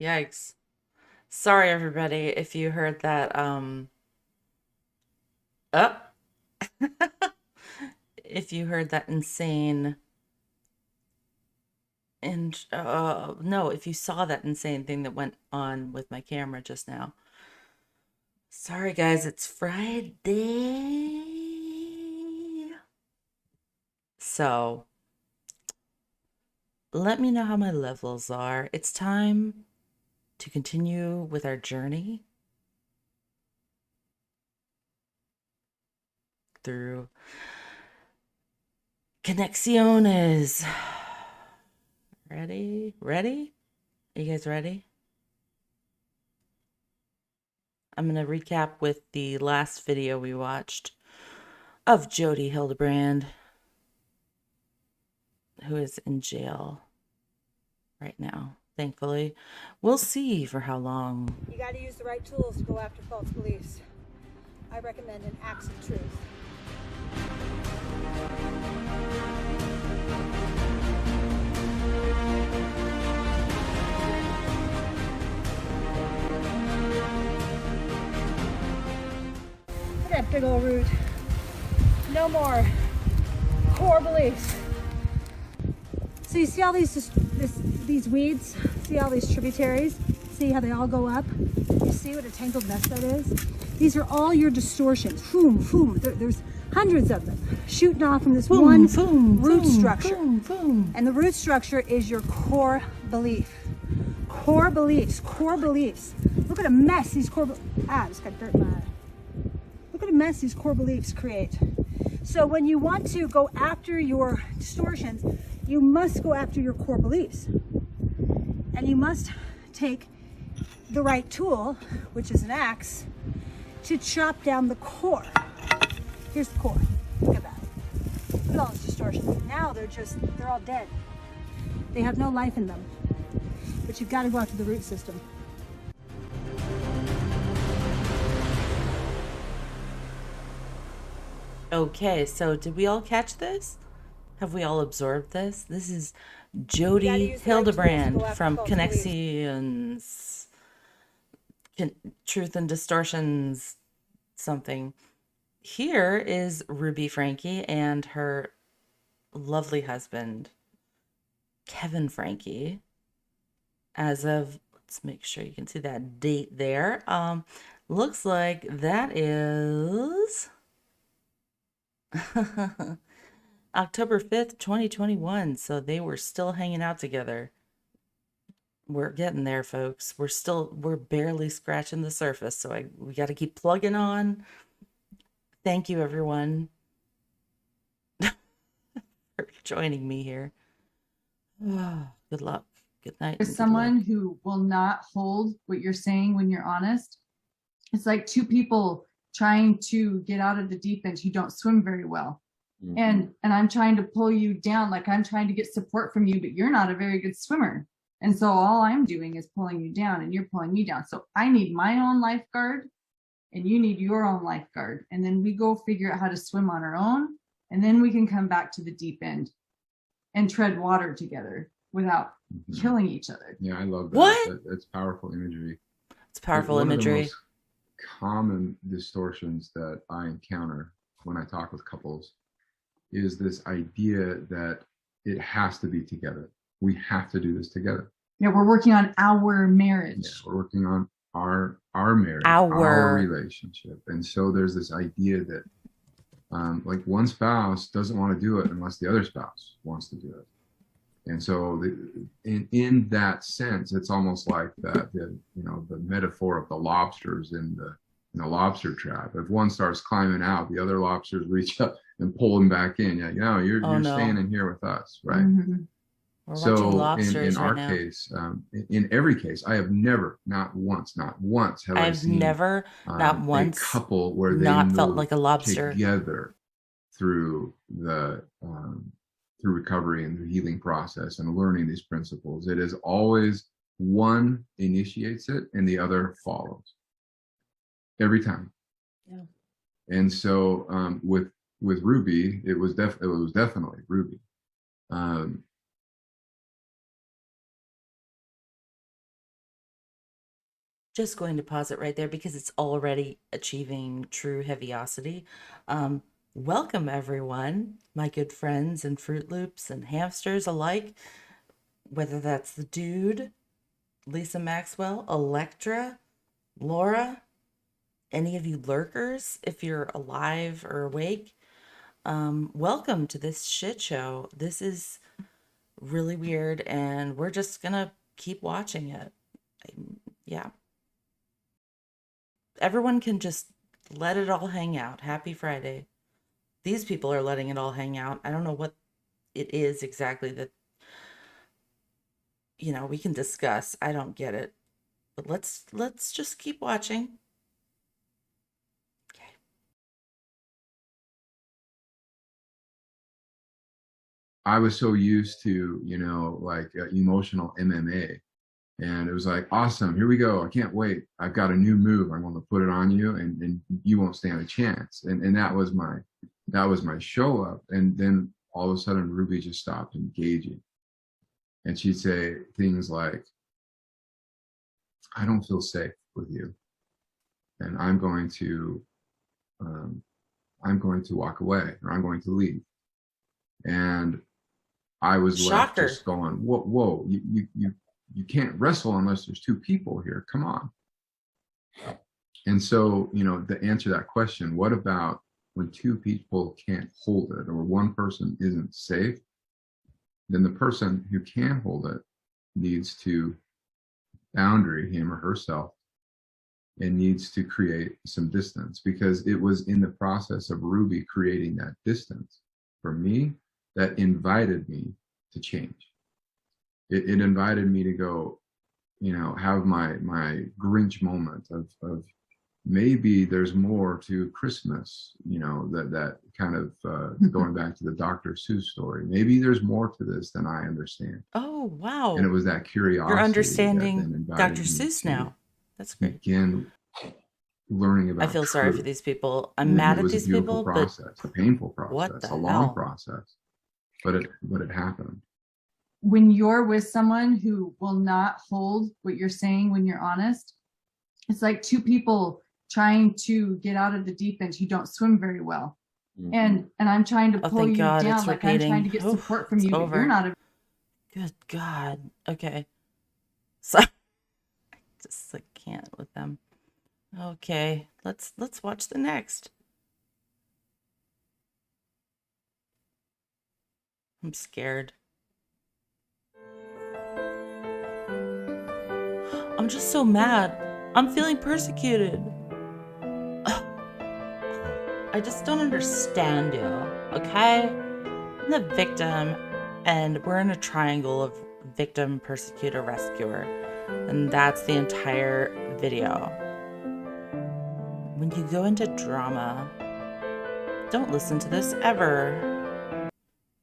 Yikes. Sorry, everybody, if you heard that. Uh, if you heard that insane, and no, if you saw that insane thing that went on with my camera just now. Sorry, guys, it's Friday. So, let me know how my levels are. It's time to continue with our journey through connexions. Ready? Ready? Are you guys ready? I'm going to recap with the last video we watched of Jodi Hildebrandt, who is in jail right now, thankfully. We'll see for how long. You got to use the right tools to go after false beliefs. I recommend an axe of truth. Look at that big old root. No more core beliefs. So you see all these weeds? See all these tributaries? See how they all go up? You see what a tangled mess that is? These are all your distortions. Boom, boom. There's hundreds of them shooting off from this one root structure. And the root structure is your core belief. Core beliefs, core beliefs. Look at a mess these I just got dirt in my eye. Look at a mess these core beliefs create. So when you want to go after your distortions, you must go after your core beliefs. And you must take the right tool, which is an axe, to chop down the core. Here's the core. Look at that. Look at all those distortions. Now they're all dead. They have no life in them. But you've got to go after the root system. Okay, so did we all catch this? Have we all absorbed this? This is Jodi Hildebrandt from Connexions, Truth and Distortions, something. Here is Ruby Frankie and her lovely husband, Kevin Frankie. As of, let's make sure you can see that date there. Looks like that is October 5th, 2021. So they were still hanging out together. We're getting there, folks. We're barely scratching the surface. So we got to keep plugging on. Thank you, everyone, for joining me here. Good luck. Good night. There's someone who will not hold what you're saying when you're honest. It's like two people trying to get out of the deep end who don't swim very well. And I'm trying to pull you down, like I'm trying to get support from you, but you're not a very good swimmer. And so all I'm doing is pulling you down and you're pulling me down. So I need my own lifeguard and you need your own lifeguard. And then we go figure out how to swim on our own. And then we can come back to the deep end and tread water together without killing each other. Yeah, I love that. What? That's powerful imagery. It's powerful imagery. One of the most common distortions that I encounter when I talk with couples is this idea that it has to be together. We have to do this together. Yeah, we're working on our marriage. Yeah, we're working on our marriage, our relationship. And so there's this idea that like one spouse doesn't want to do it unless the other spouse wants to do it. And so in that sense, it's almost like the metaphor of the lobsters in the lobster trap. If one starts climbing out, the other lobsters reach up and pull them back in. Yeah, you're staying in here with us, right? Mm-hmm. We're so lobsters in our case, in every case, I have never, not once have I seen never, not once, a couple where they not felt like a lobster together through through recovery and the healing process and learning these principles. It is always one initiates it and the other follows every time. Yeah. And so with Ruby, it was definitely Ruby. Just going to pause it right there because it's already achieving true heaviosity. Welcome, everyone, my good friends and Fruit Loops and hamsters alike, whether that's the dude, Lisa Maxwell, Electra, Laura, any of you lurkers, if you're alive or awake. Welcome to this shit show. This is really weird, and we're just gonna keep watching it. Yeah. Everyone can just let it all hang out. Happy Friday. These people are letting it all hang out. I don't know what it is exactly that, we can discuss. I don't get it. But let's just keep watching. Okay. I was so used to, like emotional MMA. And it was like, awesome, here we go. I can't wait. I've got a new move. I'm going to put it on you and you won't stand a chance. And that was my show up. And then all of a sudden Ruby just stopped engaging. And she'd say things like, I don't feel safe with you. And I'm going to walk away, or I'm going to leave. And I was left Shocker. just going, whoa, you can't wrestle unless there's two people here. Come on. And so, to answer that question, what about when two people can't hold it, or one person isn't safe? Then the person who can hold it needs to boundary him or herself and needs to create some distance, because it was in the process of Ruby creating that distance for me that invited me to change. It invited me to go, have my Grinch moment of maybe there's more to Christmas, that kind of going back to the Dr. Seuss story. Maybe there's more to this than I understand. Oh, wow. And it was that curiosity. You're that understanding then invited Dr. me Seuss to now. That's great. begin learning about I feel sorry for truth. these people. I'm And mad it at was a these beautiful people, process, a painful what process, the a long hell? process, but it happened. When you're with someone who will not hold what you're saying when you're honest, it's like two people trying to get out of the deep end who don't swim very well. And I'm trying to Oh, pull thank you God, down, it's like I'm trying to repeating. get support from It's you, but over. you're not a Good God. Okay. So I can't with them. Okay, let's watch the next. I'm scared. I'm just so mad. I'm feeling persecuted. I just don't understand you, okay? I'm the victim, and we're in a triangle of victim, persecutor, rescuer. And that's the entire video. When you go into drama, don't listen to this ever.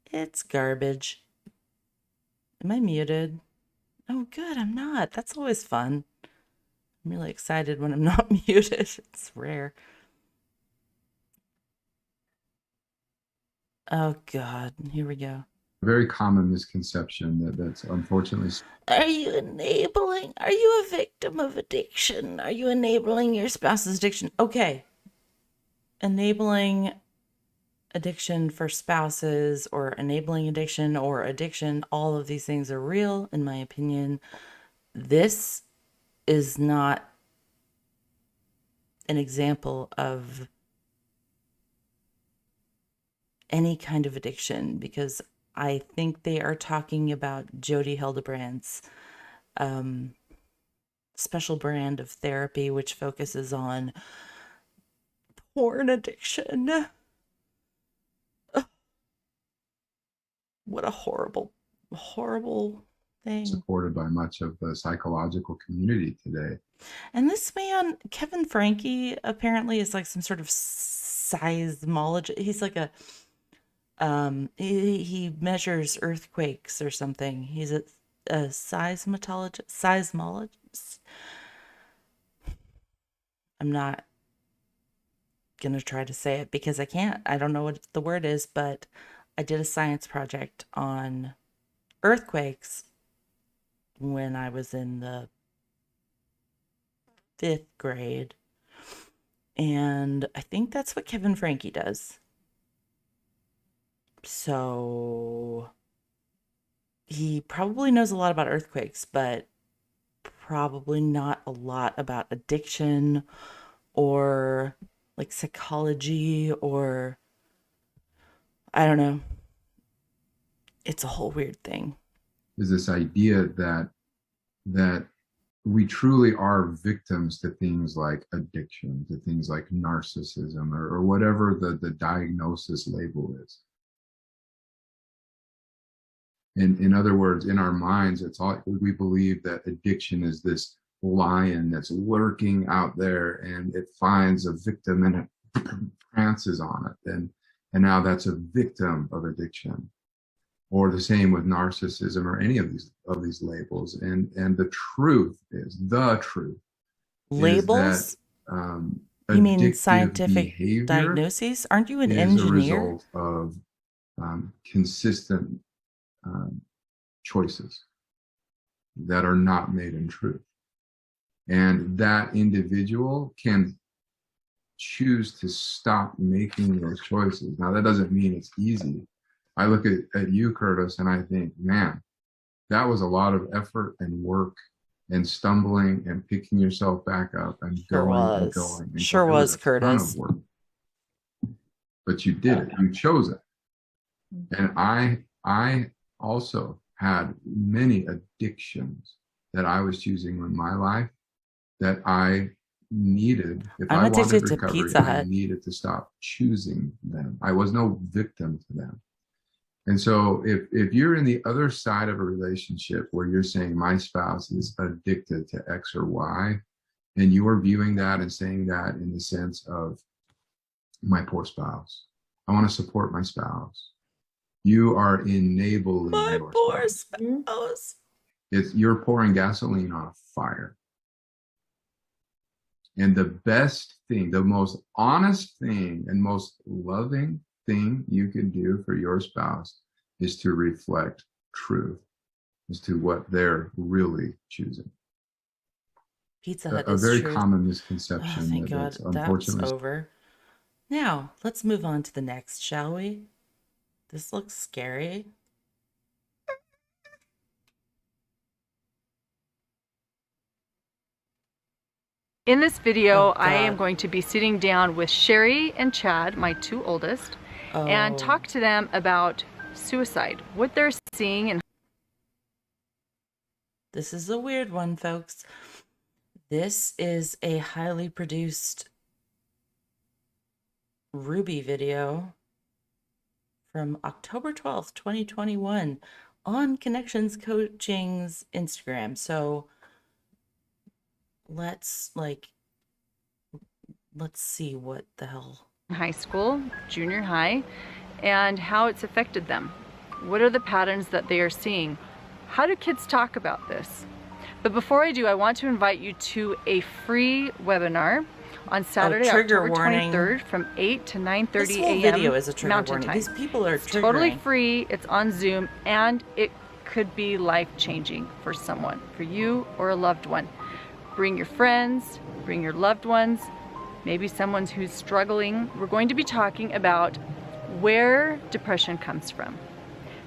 It's garbage. Am I muted? Oh, good, I'm not. That's always fun. I'm really excited when I'm not muted. It's rare. Oh, God. Here we go. Very common misconception that's unfortunately. Are you a victim of addiction? Are you enabling your spouse's addiction? Okay. Enabling addiction for spouses, or enabling addiction, or addiction, all of these things are real, in my opinion. This is not an example of any kind of addiction, because I think they are talking about Jodi Hildebrandt's special brand of therapy, which focuses on porn addiction. Ugh. What a horrible, horrible thing. Supported by much of the psychological community today. And this man, Kevin Franke, apparently is like some sort of seismologist. He's like he measures earthquakes or something. He's a seismologist. I'm not gonna try to say it because I can't. I don't know what the word is, but I did a science project on earthquakes when I was in the 5th grade. And I think that's what Kevin Frankie does. So he probably knows a lot about earthquakes, but probably not a lot about addiction or like psychology, or I don't know. It's a whole weird thing. Is this idea that we truly are victims to things like addiction, to things like narcissism, or whatever the diagnosis label is. In other words, in our minds, it's all we believe that addiction is this lion that's lurking out there, and it finds a victim and it prances on it, and now that's a victim of addiction. Or the same with narcissism or any of these labels. And the truth is Labels? that You mean addictive scientific behavior diagnoses? Aren't you an is a engineer? result of consistent choices that are not made in truth. And that individual can choose to stop making those choices. Now, that doesn't mean it's easy. I look at you, Curtis, and I think, man, that was a lot of effort and work and stumbling and picking yourself back up and Sure going was. and going. And Sure going. It was, a ton Curtis. of work. But you did it. You chose it. And I also had many addictions that I was choosing in my life that I needed. If I'm I wanted addicted to recovery, Pizza I Hut. needed to stop choosing them. I was no victim to them. And so if you're in the other side of a relationship where you're saying my spouse is addicted to X or Y, and you are viewing that and saying that in the sense of my poor spouse, I want to support my spouse. You are enabling My your poor spouse. spouse. You're pouring gasoline on a fire. And the best thing, the most honest thing and most loving thing you can do for your spouse is to reflect truth as to what they're really choosing. Pizza Hut A is very truth. common Oh, misconception thank God that's that's unfortunately over. Now, let's move on to the next, shall we? This looks scary. In this video, Oh, I am God. going to be sitting down with Sherry and Chad, my two oldest, and Oh. talk to them about suicide, what they're seeing, and This is a weird one, folks. This is a highly produced Ruby video from October 12th, 2021 on Connections Coaching's Instagram. So let's see what the hell. high school, junior high, and how it's affected them. What are the patterns that they are seeing? How do kids talk about this? But before I do, I want to invite you to a free webinar on Saturday, trigger October warning. 23rd from 8 to 9:30 This whole a.m. video is a trigger Mountain warning. Time. These people are It's triggering. totally free, it's on Zoom, and it could be life-changing for someone, for you or a loved one. Bring your friends, bring your loved ones, maybe someone who's struggling. We're going to be talking about where depression comes from.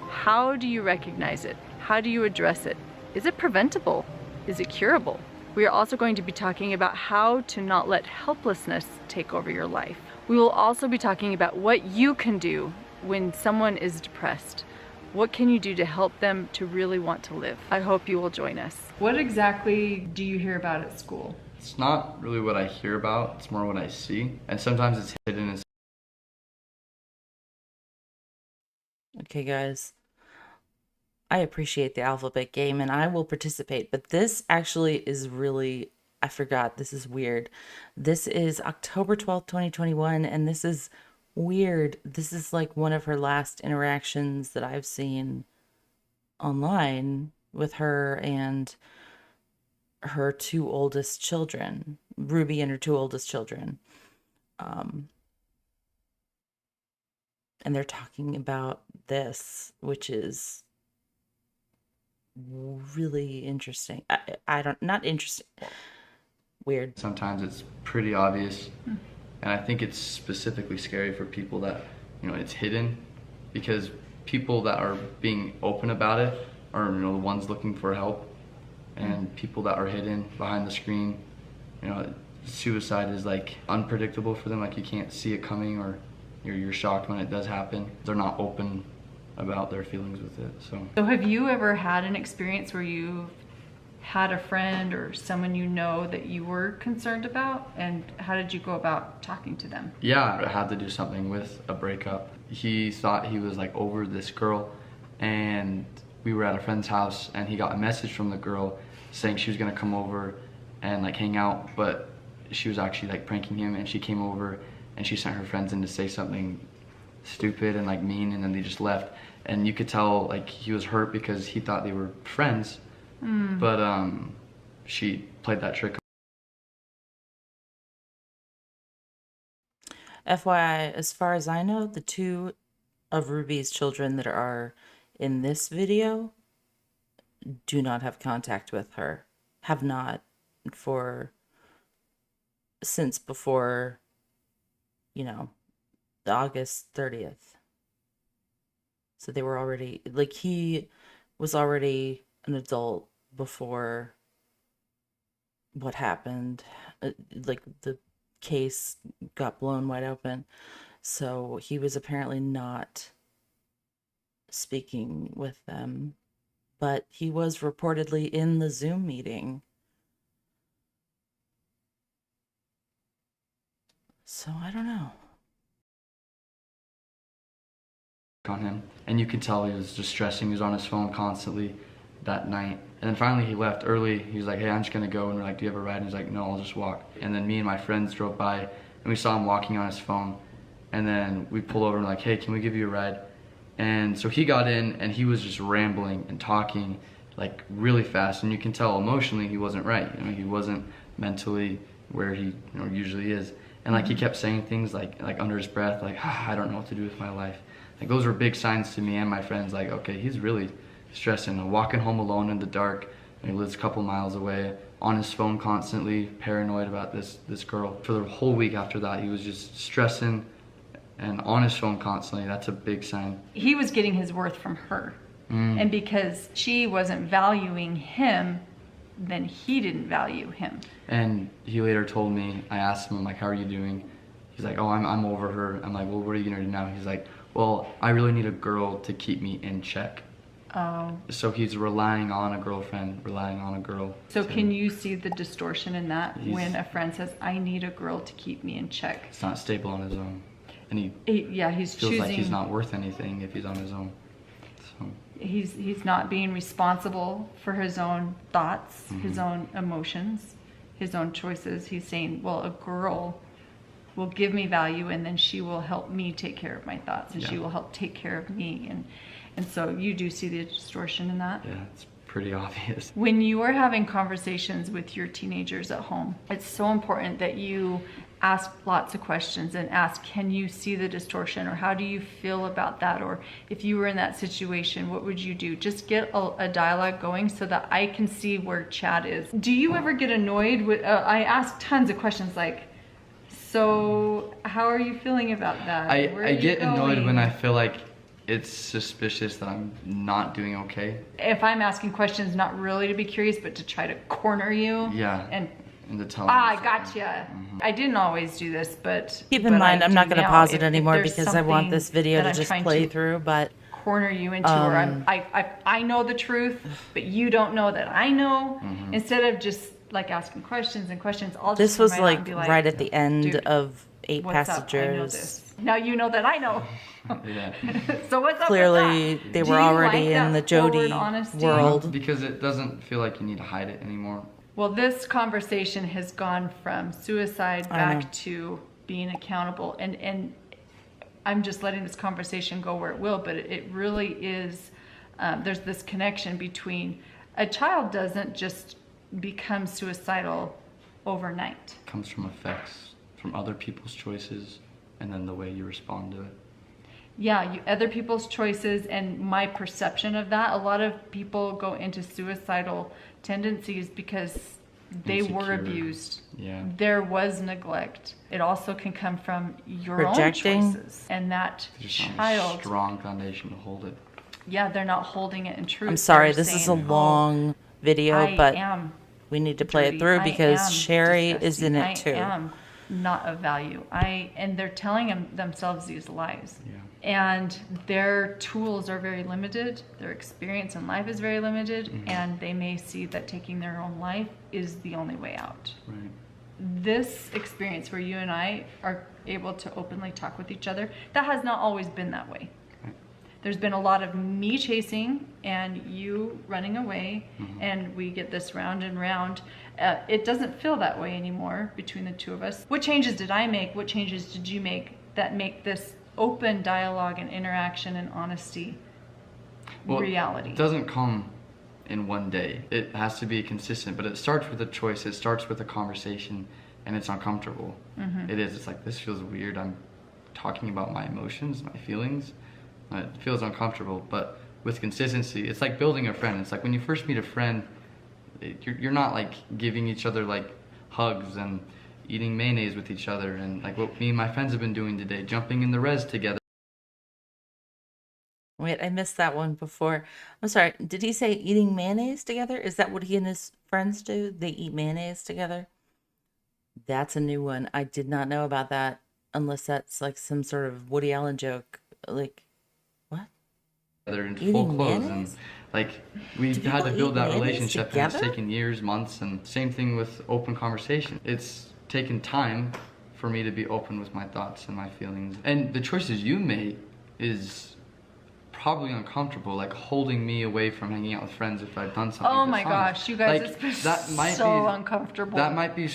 How do you recognize it? How do you address it? Is it preventable? Is it curable? We are also going to be talking about how to not let helplessness take over your life. We will also be talking about what you can do when someone is depressed. What can you do to help them to really want to live? I hope you will join us. What exactly do you hear about at school? It's not really what I hear about, it's more what I see. And sometimes it's hidden in. Okay, guys. I appreciate the alphabet game and I will participate, but this actually is really, I forgot, this is weird. This is October 12th, 2021, and this is weird. This is like one of her last interactions that I've seen online with her and her two oldest children, Ruby and her two oldest children. And they're talking about this, which is really interesting. Not interesting. Weird. Sometimes it's pretty obvious. And I think it's specifically scary for people that, you know, it's hidden, because people that are being open about it are, you know, the ones looking for help. And people that are hidden behind the screen, you know, suicide is like unpredictable for them. Like you can't see it coming, or you're shocked when it does happen. They're not open about their feelings with it. So have you ever had an experience where you had a friend or someone you know that you were concerned about, and how did you go about talking to them? Yeah, I had to do something with a breakup. He thought he was like over this girl, and we were at a friend's house, and he got a message from the girl saying she was gonna come over and like hang out, but she was actually like pranking him, and she came over and she sent her friends in to say something stupid and like mean, and then they just left. And you could tell like he was hurt because he thought they were friends, but she played that trick. FYI, as far as I know, the two of Ruby's children that are in this video do not have contact with her. Have not since before, you know, August 30th. So they were already, like, he was already an adult before what happened. Like, the case got blown wide open. So he was apparently not speaking with them, but he was reportedly in the Zoom meeting. So I don't know. On him, and you could tell he was just stressing. He was on his phone constantly that night, and then finally he left early. He was like, "Hey, I'm just gonna go," and we're like, "Do you have a ride?" And he's like, "No, I'll just walk." And then me and my friends drove by, and we saw him walking on his phone, and then we pulled over and like, "Hey, can we give you a ride?" And so he got in, and he was just rambling and talking like really fast, and you can tell emotionally he wasn't right. You know, he wasn't mentally where he, you know, usually is, and like he kept saying things like under his breath, like, "I don't know what to do with my life." Like those were big signs to me and my friends, like, okay, he's really stressing. Walking home alone in the dark, and he lives a couple miles away, on his phone constantly, paranoid about this girl. For the whole week after that, he was just stressing and on his phone constantly. That's a big sign. He was getting his worth from her. And because she wasn't valuing him, then he didn't value him. And he later told me, I asked him, I'm like, "How are you doing?" He's like, "Oh, I'm over her." I'm like, "Well, what are you gonna do now?" He's like, "Well, I really need a girl to keep me in check." Oh. So he's relying on a girlfriend, relying on a girl. So can you see the distortion in that when a friend says, "I need a girl to keep me in check"? It's not stable on his own. And he's feels choosing, like he's choosing, not worth anything if he's on his own. So he's not being responsible for his own thoughts, his own emotions, his own choices. He's saying, well, a girl will give me value, and then she will help me take care of my thoughts, and she will help take care of me. And so you do see the distortion in that? yeah, it's pretty obvious. When you are having conversations with your teenagers at home, it's so important that you ask lots of questions and ask, can you see the distortion, or how do you feel about that? Or if you were in that situation, what would you do? Just get a dialogue going so that I can see where Chad is. Do you ever get annoyed with, I ask tons of questions like, so how are you feeling about that? I get annoyed when I feel like it's suspicious that I'm not doing okay. If I'm asking questions not really to be curious, but to try to corner you. Yeah. And to tell I gotcha. I didn't always do this, but keep in mind, I'm not going to pause it anymore if because I want this video to just play through. But corner you into, or I know the truth, but you don't know that I know. Instead of just like asking questions and questions, I'll just this was like be right at the end of 8 what's up? I know Passengers. this. Now you know that I know. Yeah. So what's up Clearly, with that? they Do were you already like in that the Jodi forward honesty? world. Because it doesn't feel like you need to hide it anymore. Well, this conversation has gone from suicide back to being accountable, and I'm just letting this conversation go where it will, but it really is, there's this connection between, a child doesn't just become suicidal overnight. It comes from effects from other people's choices, and then the way you respond to it. Yeah, other people's choices and my perception of that. A lot of people go into suicidal tendencies because They were Insecure. abused. Yeah. There was neglect. It also can come from your Projecting. own choices. And that There's not a child, strong foundation to hold it. yeah, they're not holding it in truth. I'm sorry, They're this is a saying, long video, I but am we need to play it dirty. through I because am Sherry is in disgusting. it too. I am not of value. And they're telling themselves these lies. Yeah. And their tools are very limited. Their experience in life is very limited. And they may see that taking their own life is the only way out. Right. This experience where you and I are able to openly talk with each other, that has not always been that way. Right. There's been a lot of me chasing and you running away, and we get this round and round. It doesn't feel that way anymore between the two of us. What changes did I make? What changes did you make that make this open dialogue and interaction and honesty reality? It doesn't come in one day. It has to be consistent, but it starts with a choice. It starts with a conversation, and it's uncomfortable. It is. It's like, this feels weird. I'm talking about my emotions, my feelings. It feels uncomfortable, but with consistency, it's like building a friend. It's like when you first meet a friend, you're not like giving each other like hugs and eating mayonnaise with each other, and like what me and my friends have been doing today, jumping in the res together. Wait, I missed that one before. I'm sorry. Did he say eating mayonnaise together? Is that what he and his friends do? They eat mayonnaise together? That's a new one. I did not know about that, unless that's like some sort of Woody Allen joke. Like, what? Together in Eating full clothes, mayonnaise? and like we've Do had to people build eat that mayonnaise relationship, and it's together? taken years, months, and same thing with open conversation. It's taken time for me to be open with my thoughts and my feelings, and the choices you made is probably uncomfortable, like holding me away from hanging out with friends if I've done something. Oh my dishonest. gosh, you guys, Like, it's been that might so be uncomfortable. That might be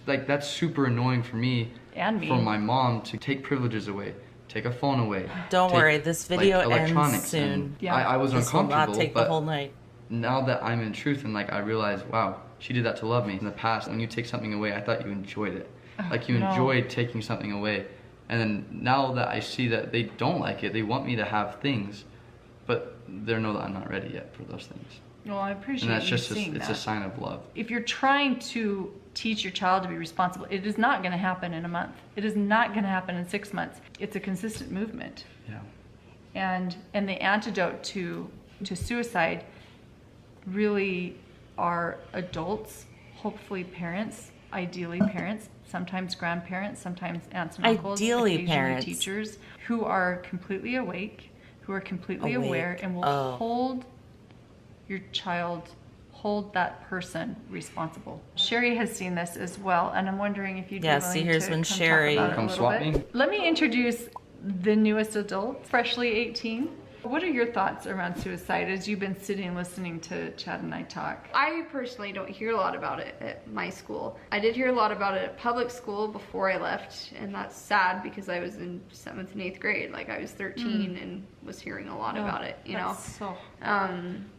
like, that's super annoying for me And me. for my mom to take privileges away, take a phone away. Don't take, worry, this video ends electronics, soon. and Yeah. I was This will uncomfortable, not take but the whole night. now that I'm in truth and like I realize, wow, she did that to love me. In the past, when you take something away, I thought you enjoyed it. Like you no. enjoyed taking something away. And then now that I see that they don't like it, they want me to have things, but they know that I'm not ready yet for those things. Well, I appreciate And that's you just seeing it's that. a sign of love. If you're trying to teach your child to be responsible, it is not going to happen in a month. It is not going to happen in 6 months. It's a consistent movement. Yeah. And the antidote to suicide really are adults, hopefully parents, ideally parents, sometimes grandparents, sometimes aunts and uncles, Ideally occasionally parents. teachers, who are completely awake, who are completely Awake. aware, and will hold your child, hold that person responsible. Sherry has seen this as well, and I'm wondering if you'd be Yeah, willing see, here's to when come Sherry- talk about it Come a little swap bit. me? Let me introduce the newest adult, freshly 18. What are your thoughts around suicide as you've been sitting listening to Chad and I talk? I personally don't hear a lot about it at my school. I did hear a lot about it at public school before I left, and that's sad because I was in 7th and 8th grade. Like I was 13 and was hearing a lot about it, you know. That's so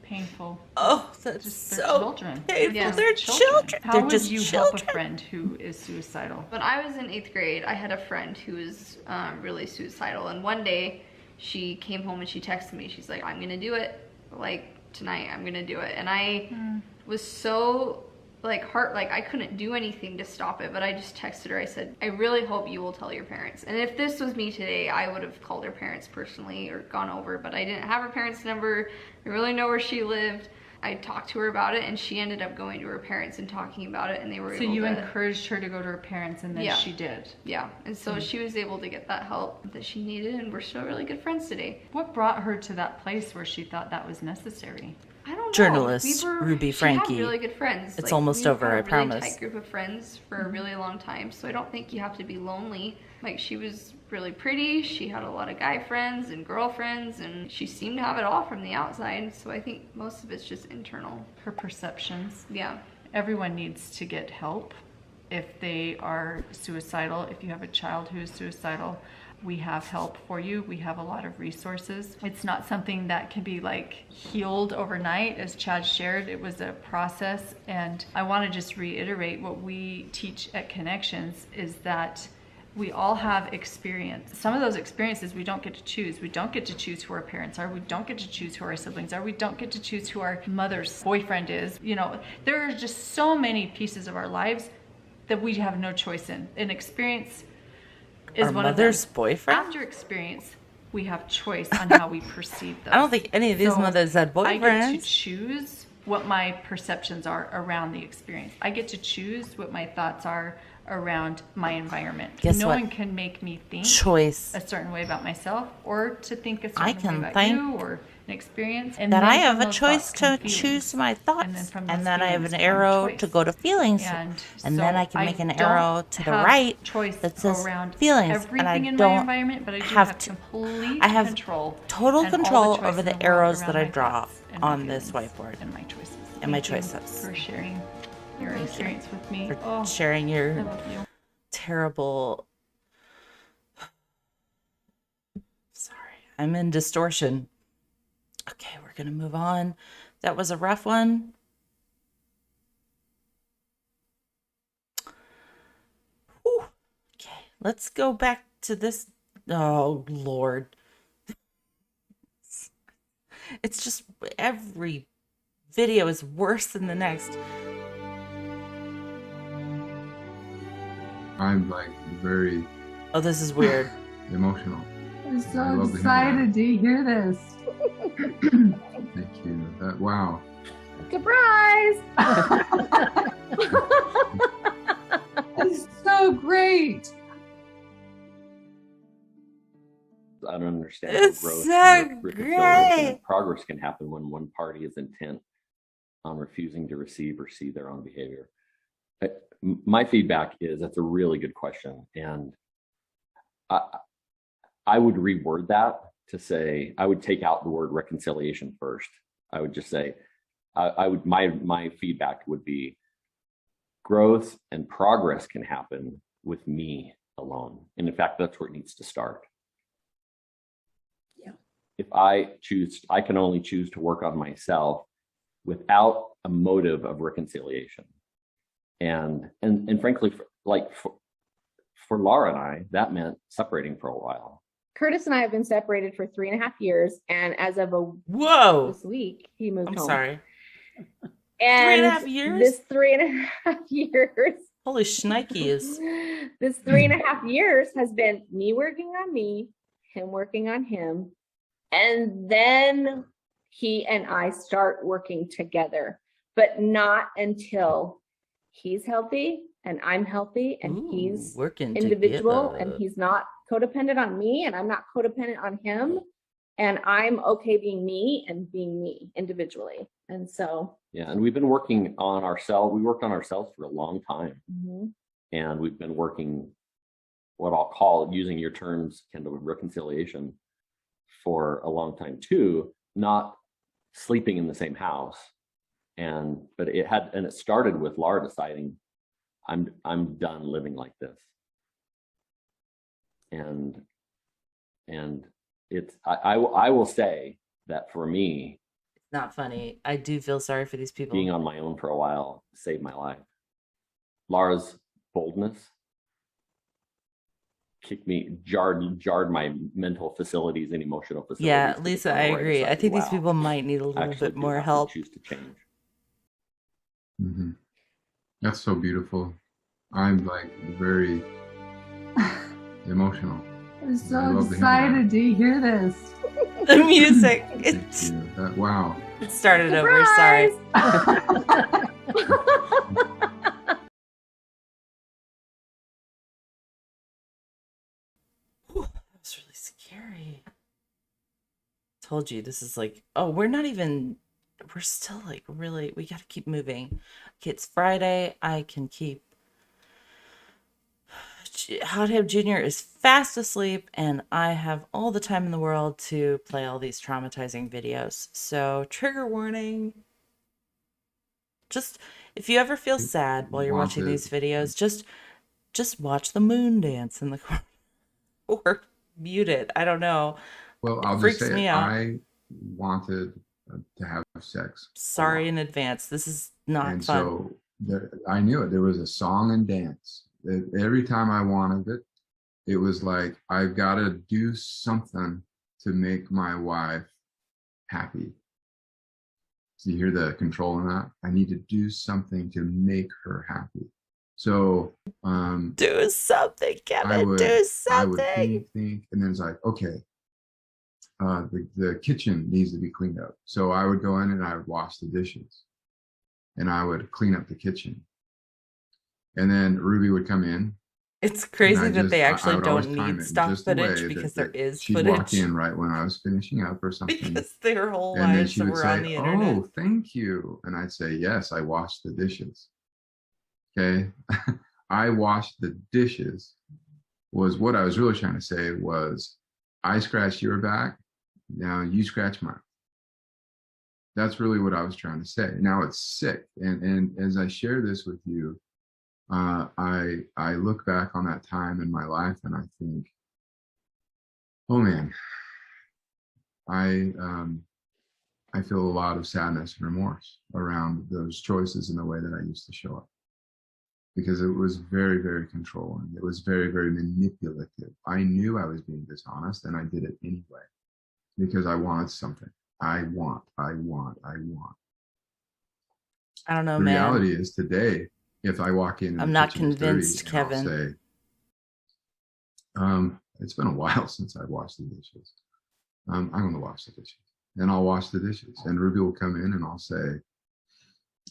painful. Oh, that's Just their so children. painful. Yeah. They're children. How They're would just you children. help a friend who is suicidal? When I was in 8th grade, I had a friend who was really suicidal, and one day she came home and she texted me. She's like, I'm gonna do it, like tonight, I'm gonna do it. And I was so like I couldn't do anything to stop it, but I just texted her. I said, I really hope you will tell your parents. And if this was me today, I would have called her parents personally or gone over, but I didn't have her parents' number. I really know where she lived. I talked to her about it, and she ended up going to her parents and talking about it, and they were So able you to... encouraged her to go to her parents, and then Yeah. she did. Yeah, and so she was able to get that help that she needed, and we're still really good friends today. What brought her to that place where she thought that was necessary? I don't know. Journalist Ruby Frankie. She had really good friends. It's almost over, I we had a really promise. tight group of friends for a really long time, so I don't think you have to be lonely. Like, she was really pretty, she had a lot of guy friends and girlfriends, and she seemed to have it all from the outside, so I think most of it's just internal. Her perceptions. Yeah. Everyone needs to get help if they are suicidal. If you have a child who is suicidal, we have help for you. We have a lot of resources. It's not something that can be like healed overnight. As Chad shared, it was a process. And I want to just reiterate what we teach at Connections is that We all have experience. Some of those experiences we don't get to choose. We don't get to choose who our parents are. We don't get to choose who our siblings are. We don't get to choose who our mother's boyfriend is. You know, there are just so many pieces of our lives that we have no choice in. An experience is Our one of mother's them. boyfriend? After experience, we have choice on how we perceive those. I don't think any of these So mothers had I get to boyfriends. choose what my perceptions are around the experience. I get to choose what my thoughts are around my environment. Guess no what? one can make me think Choice. a certain way about myself or to think a I certain can way about think you or an experience. And That then I from have a those choice thoughts come to feelings. choose my And thoughts, then from and those then I have an feelings come arrow choice. to go to feelings, And then so I can make an don't arrow to the have right choice that says around feelings, everything and I in my don't environment, but I do have have to. complete I have control total and all the control choice over in the world arrows around that I my draw thoughts and my on this feelings whiteboard and my choices. and my Thank you choices. for sharing your Thank you experience with me. for Oh, sharing I your love you. terrible. Sorry, I'm in distortion. Okay, we're gonna move on. That was a rough one. Whew. Okay, let's go back to this. Oh, Lord. It's just every video is worse than the next. I'm like very Oh, this is weird. emotional. I'm I so love to hear excited to hear this. Thank you. Wow. Surprise! It's so great. I don't understand It's how growth, so reconciliation, great. and progress can happen when one party is intent on refusing to receive or see their own behavior. My feedback is that's a really good question, and I would reword that to say I would take out the word reconciliation first. I would just say I would my feedback would be growth and progress can happen with me alone, and in fact that's where it needs to start. If I can only choose to work on myself without a motive of reconciliation. And frankly, for Laura and I, that meant separating for a while. Curtis and I have been separated for 3.5 years, and as of Whoa. this week, he moved I'm home. sorry. And 3.5 years? This 3.5 years. Holy shnikes. This 3.5 years has been me working on me, him working on him, and then he and I start working together, but not until he's healthy and I'm healthy and he's working individual together. and he's not codependent on me and I'm not codependent on him, and I'm okay being me and being me individually. And so Yeah, and we've been working on ourselves. We worked on ourselves for a long time, and we've been working what I'll call, using your terms, Kendall, reconciliation for a long time too. Not sleeping in the same house, but it started with Laura deciding I'm done living like this, and it's I will say that for me, It's not funny. I do feel sorry for these people. being on my own for a while saved my life. Laura's boldness jarred my mental facilities and emotional facilities. Yeah, to the Lisa, point I where agree. I decided, think these wow, people might need a I little actually bit do more have to help. choose to change. Mm-hmm. That's so beautiful. I'm like very emotional. I'm I so love to hear excited to hear this. The music. Thank you. Wow. It started over. Sorry. Whew, that was really scary. Told you this is like, oh, we're still like really, we got to keep moving. Okay, it's Friday. I can keep. Hothead Jr. is fast asleep, and I have all the time in the world to play all these traumatizing videos. So, trigger warning. Just if you ever feel sad while you're watching these videos, just watch the moon dance in the corner or mute it. I don't know. Well, It I'll just freaks say me it. out. I wanted to have sex. Sorry in advance. This is not And fun. so I knew it. There was a song and dance. Every time I wanted it, it was like, I've got to do something to make my wife happy. So you hear the control in that? I need to do something to make her happy. So do something, Kevin. I would something. think, and then it's like, okay, the kitchen needs to be cleaned up. So I would go in and I would wash the dishes, and I would clean up the kitchen. And then Ruby would come in. It's crazy that they actually don't need stock footage because there is she'd footage. walk in right when I was finishing up or something. Because their whole and then lives she would were say, on the internet. "Oh, thank you." And I'd say, "Yes, I washed the dishes." Okay. I washed the dishes was what I was really trying to say was, I scratched your back, now you scratch mine. That's really what I was trying to say. Now it's sick. And as I share this with you, I look back on that time in my life and I think, oh man, I feel a lot of sadness and remorse around those choices and the way that I used to show up. Because it was very, very controlling. It was very, very manipulative. I knew I was being dishonest and I did it anyway because I wanted something. I want. I don't know, the man. The reality is today, if I walk in, I'm not convinced, Kevin. I'll say, it's been a while since I washed the dishes. I'm going to wash the dishes. And I'll wash the dishes. And Ruby will come in and I'll say,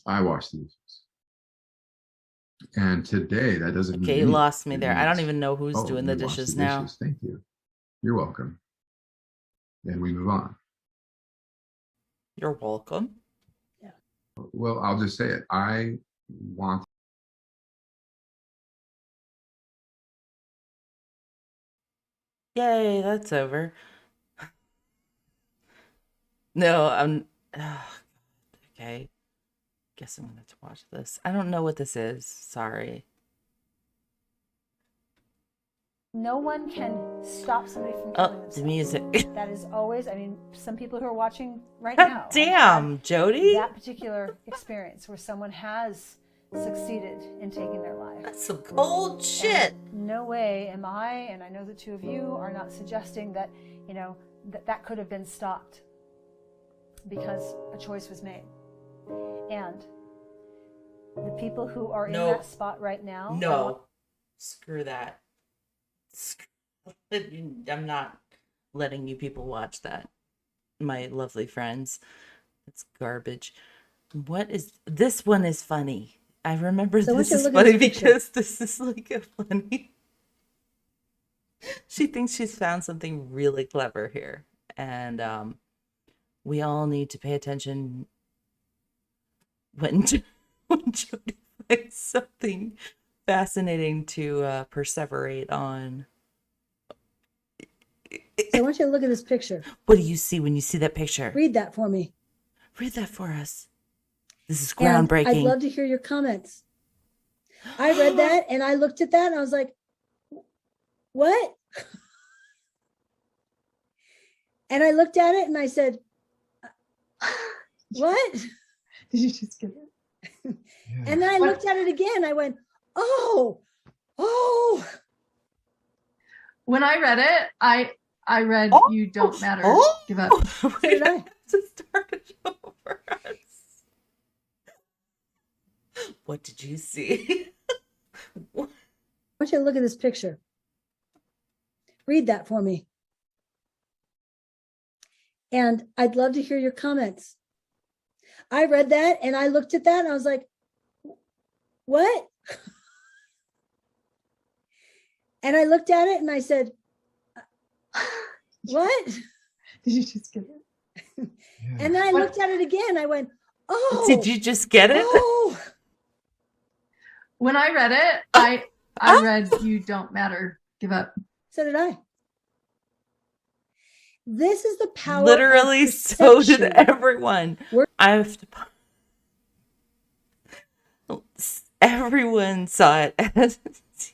I washed the dishes. And today, that doesn't mean Okay, you anything. lost me It there. I means, don't even know who's oh, doing the you washed dishes the now. dishes. Thank you. You're welcome. And we move on. You're welcome. Yeah. Well, I'll just say it. I want. Yay, that's over. No, okay. Guess I'm gonna have to watch this. I don't know what this is. Sorry. No one can stop somebody from killing themselves. The music. That is always, I mean, some people who are watching right now. Damn, Jodi. That particular experience where someone has succeeded in taking their life. That's some cold shit. And no way am I, and I know the two of you are not suggesting that, that could have been stopped because a choice was made. And the people who are in that spot right now. No. Screw that. I'm not letting you people watch that. My lovely friends. It's garbage. This one is funny. I remember this is funny because this is like a funny. She thinks she's found something really clever here. And we all need to pay attention when Jodi finds something fascinating to perseverate on. So I want you to look at this picture. What do you see when you see that picture? Read that for me. Read that for us. This is groundbreaking. And I'd love to hear your comments. I read that and I looked at that and I was like, what? And I looked at it and I said, what? Did you just get it? Yeah. And then I looked at it again. I went, oh. When I read it, I read you don't matter. Give up. So did I. To start it over us. What did you see? I want you to look at this picture. Read that for me. And I'd love to hear your comments. I read that and I looked at that and I was like, what? And I looked at it and I said, what? Did you just get it? Yeah. And then I looked at it again. I went, oh. Did you just get it? Oh. When I read it, I read you don't matter. Give up. So did I. This is the power. Literally, so did everyone. I have to. Everyone saw it as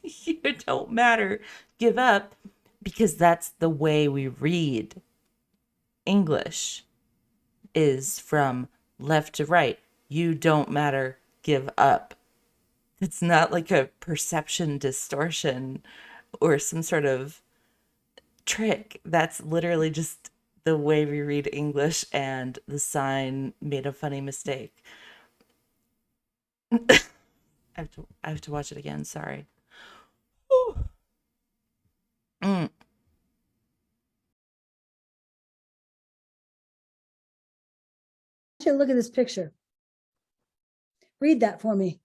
you don't matter. Give up, because that's the way we read. English is from left to right. You don't matter. Give up. It's not like a perception distortion or some sort of trick. That's literally just the way we read English, and the sign made a funny mistake. I have to watch it again. Sorry. Mm. Look at this picture. Read that for me.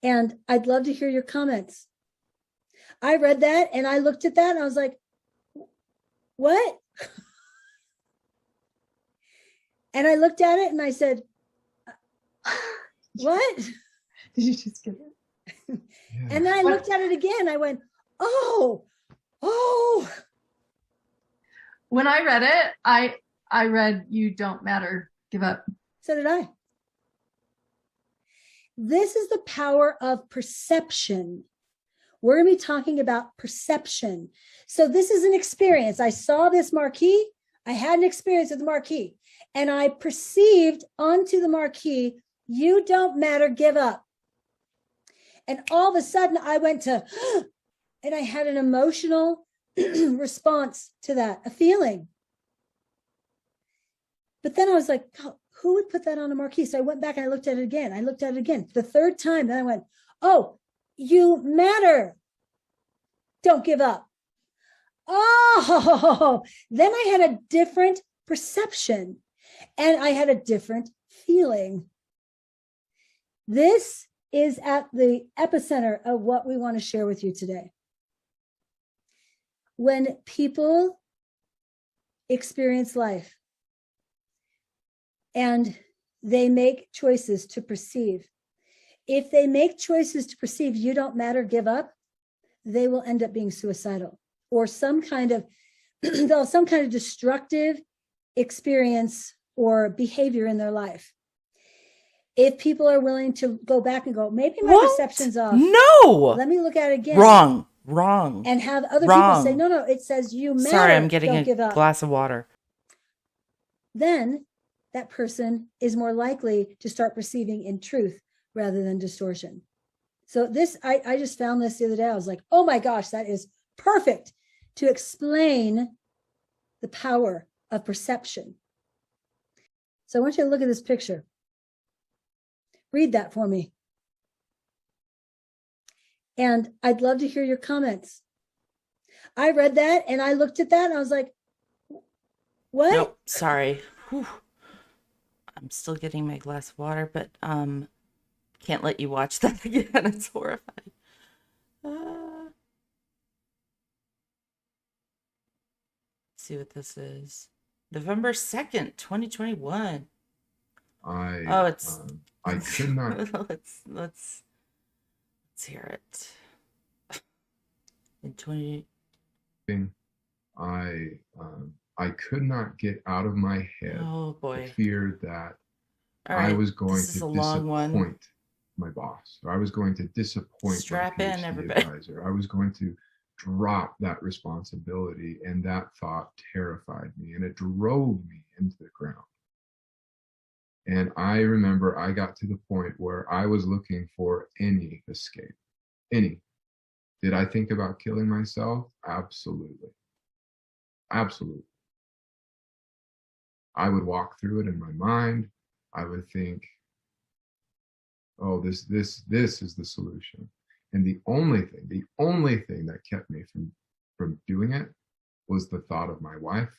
And I'd love to hear your comments. I read that and I looked at that and I was like, what? And I looked at it and I said, what? Did you just get it? Yeah. And then I looked at it again. I went, oh. When I read it, I read, you don't matter, give up. So did I. This is the power of perception. We're going to be talking about perception. So this is an experience. I saw this marquee. I had an experience with the marquee, and I perceived onto the marquee, you don't matter, give up. And all of a sudden I went to, and I had an emotional response to that, a feeling. But then I was like, oh, who would put that on a marquee? So I went back and I looked at it again. I looked at it again. The third time, then I went, oh, you matter. Don't give up. Oh, then I had a different perception and I had a different feeling. This is at the epicenter of what we want to share with you today. When people experience life and they make choices to perceive, if they make choices to perceive you don't matter, give up, they will end up being suicidal or some kind of they'll have some kind of destructive experience or behavior in their life. If people are willing to go back and go, maybe my perception's off. No. Let me look at it again. Wrong. And have other people say, no, it says you matter. Sorry, I'm getting don't give a up. glass of water. Then that person is more likely to start perceiving in truth rather than distortion. So this, I just found this the other day. I was like, oh my gosh, that is perfect to explain the power of perception. So I want you to look at this picture. Read that for me. And I'd love to hear your comments. I read that and I looked at that and I was like, what? Nope, sorry. Whew. I'm still getting my glass of water, but can't let you watch that again. It's horrifying. Let's see what this is. November 2nd, 2021. I could not. let's hear it. In 20. I could not get out of my head the fear that I was going to disappoint my boss, or I was going to disappoint Strap my in, PhD everybody. advisor. I was going to drop that responsibility, and that thought terrified me, and it drove me into the ground. And I remember I got to the point where I was looking for any escape. Any. Did I think about killing myself? Absolutely. Absolutely. I would walk through it in my mind. I would think, oh, this is the solution. And the only thing that kept me from doing it was the thought of my wife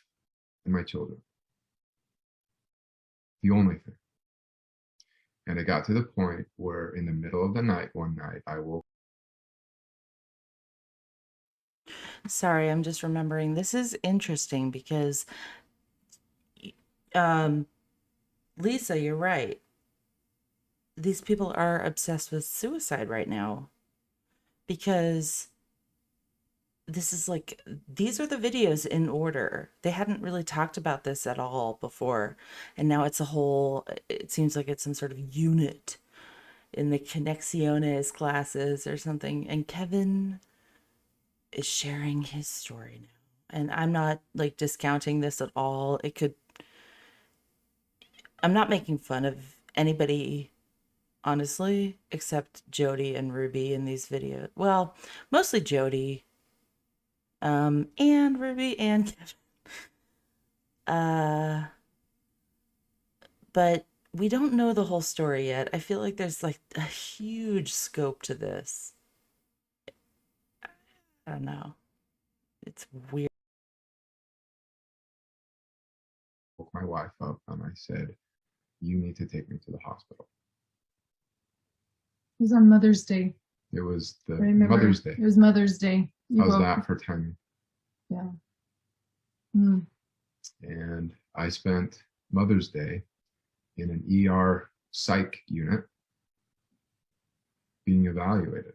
and my children. The only thing. And it got to the point where in the middle of the night, one night, I woke. Sorry, I'm just remembering. This is interesting because, Lisa, you're right. These people are obsessed with suicide right now because this is like, these are the videos in order. They hadn't really talked about this at all before. And now it's a whole, it seems like it's some sort of unit in the connexions classes or something. And Kevin is sharing his story now. And I'm not like discounting this at all. I'm not making fun of anybody honestly, except Jodi and Ruby in these videos. Well, mostly Jodi, and Ruby and Kevin. But we don't know the whole story yet. I feel like there's like a huge scope to this. I don't know. It's weird. Woke my wife up and I said, "You need to take me to the hospital." It was on Mother's Day. It was the I remember. Mother's Day. It was Mother's Day. You How's woke- that for timing? Yeah. Mm. And I spent Mother's Day in an ER psych unit being evaluated.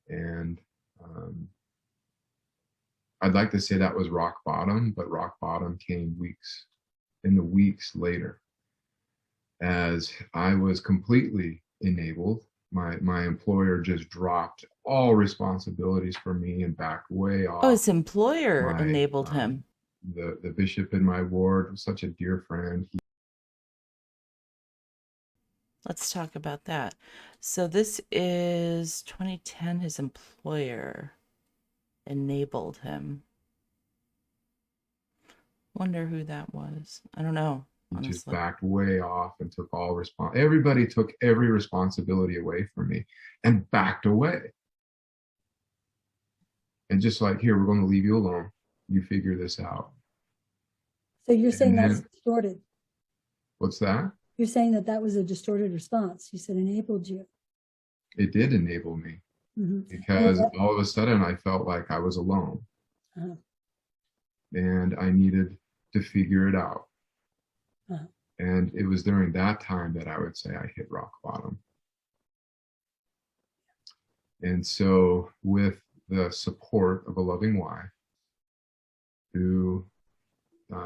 And I'd like to say that was rock bottom, but rock bottom came weeks later, as I was completely enabled. My employer just dropped all responsibilities for me and backed way off. Oh, his employer enabled him. The bishop in my ward was such a dear friend. Let's talk about that. So this is 2010. His employer enabled him. Wonder who that was. I don't know. He just Honestly. backed way off and took all everybody took every responsibility away from me and backed away. And just like, here, we're going to leave you alone. You figure this out. So you're saying And that's then- distorted. What's that? You're saying that that was a distorted response. You said enabled you. It did enable me Mhm. because And that- all of a sudden I felt like I was alone Uh-huh. and I needed to figure it out. Uh-huh. And it was during that time that I would say I hit rock bottom. And so, with the support of a loving wife who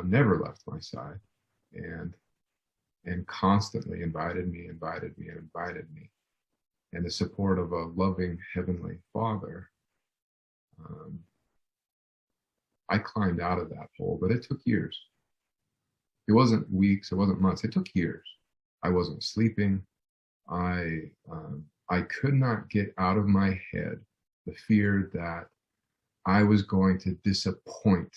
never left my side and constantly invited me, and the support of a loving Heavenly Father, I climbed out of that hole, but it took years. It wasn't weeks, it wasn't months, it took years. I wasn't sleeping. I could not get out of my head the fear that I was going to disappoint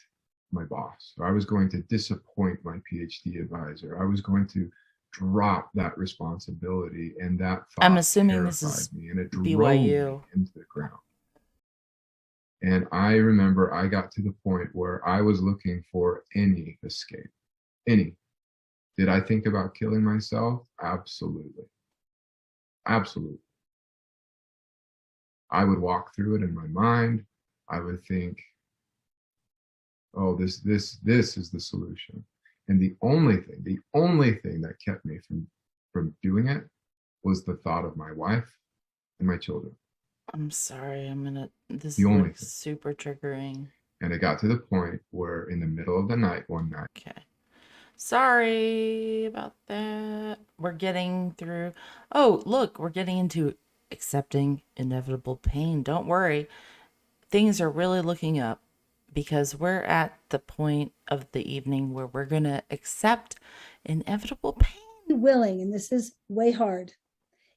my boss, or I was going to disappoint my PhD advisor. I was going to drop that responsibility, and that thought I'm assuming this is terrified me, and it drove BYU. me into the ground. And I remember I got to the point where I was looking for any escape. Any. Did I think about killing myself? Absolutely. Absolutely. I would walk through it in my mind. I would think, oh, this is the solution. And the only thing that kept me from doing it was the thought of my wife and my children. I'm sorry. This The is only like thing. super triggering. And it got to the point where in the middle of the night, one night. Okay. Sorry about that. We're getting through. Oh, look, we're getting into accepting inevitable pain. Don't worry. Things are really looking up because we're at the point of the evening where we're going to accept inevitable pain. Willing, and this is way hard.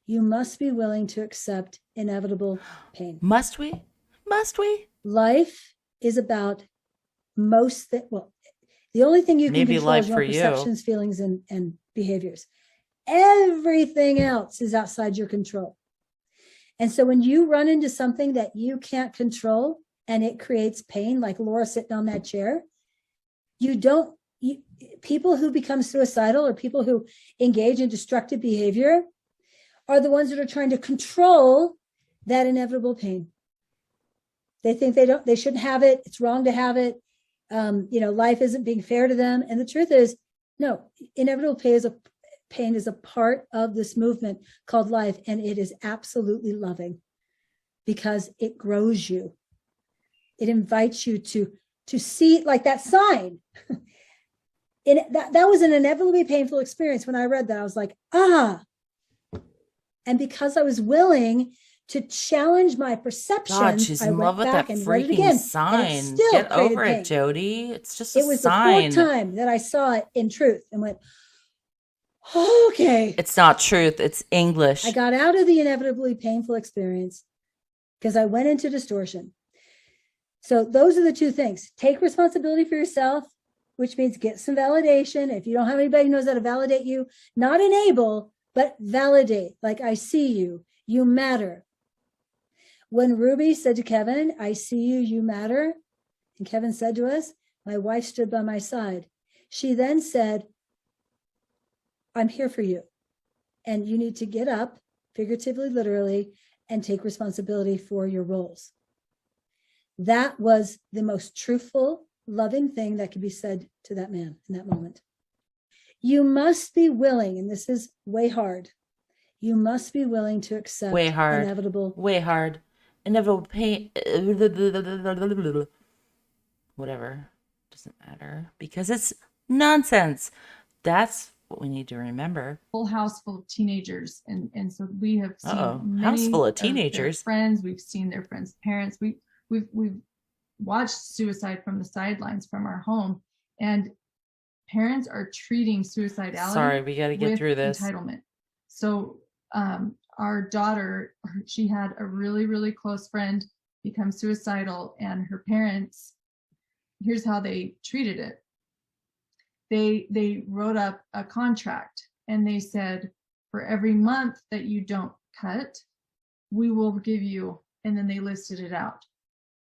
You must be willing to accept inevitable pain. Must we? Must we? Life is about the only thing you can Maybe control life is your for own you. perceptions, feelings, and behaviors. Everything else is outside your control. And so when you run into something that you can't control and it creates pain, like Laura sitting on that chair, people who become suicidal or people who engage in destructive behavior are the ones that are trying to control that inevitable pain. They think they shouldn't have it. It's wrong to have it. Life isn't being fair to them. And the truth is, no, inevitable pain is a part of this movement called life. And it is absolutely loving because it grows you. It invites you to see, like that sign. That was an inevitably painful experience. When I read that, I was like, ah. And because I was willing to challenge my perceptions, God, she's I in love went with back that and read it freaking again. sign. And it still Get created over pain. it, Jodi. It's just a It was sign. the fourth time that I saw it in truth and went, Okay. It's not truth, it's English. I got out of the inevitably painful experience because I went into distortion. So those are the two things. Take responsibility for yourself, which means get some validation. If you don't have anybody who knows how to validate you, not enable, but validate. Like, I see you, you matter. When Ruby said to Kevin, I see you, you matter, and Kevin said to us, my wife stood by my side. She then said, I'm here for you. And you need to get up, figuratively, literally, and take responsibility for your roles. That was the most truthful, loving thing that could be said to that man in that moment. You must be willing, and this is way hard, you must be willing to accept Way hard. inevitable. Way hard. Inevitable pain. Whatever. Doesn't matter. Because it's nonsense. That's what we need to remember. Full house full of teenagers, and so we have seen House many full of their teenagers. friends. We've seen their friends' parents. We've watched suicide from the sidelines from our home, and parents are treating suicidality. Sorry, we got to get with through this. Entitlement. So our daughter, she had a really, really close friend become suicidal, and her parents, here's how they treated it. They wrote up a contract, and they said, for every month that you don't cut, we will give you, and then they listed it out: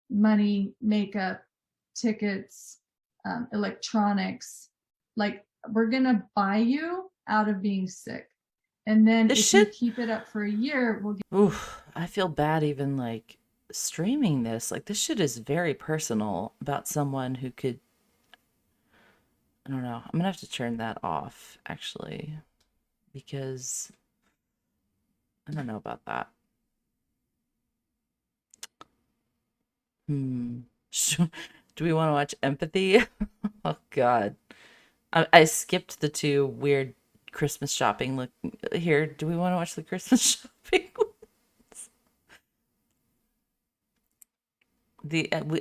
money, makeup, tickets, electronics. Like, we're gonna buy you out of being sick. And then if you keep it up for a year, we'll give. Oof, I feel bad even like streaming this. Like, this shit is very personal about someone who could, I don't know. I'm gonna have to turn that off, actually, because I don't know about that. Do we want to watch Empathy? Oh God, I skipped the two weird Christmas shopping. Look here. Do we want to watch the Christmas shopping ones?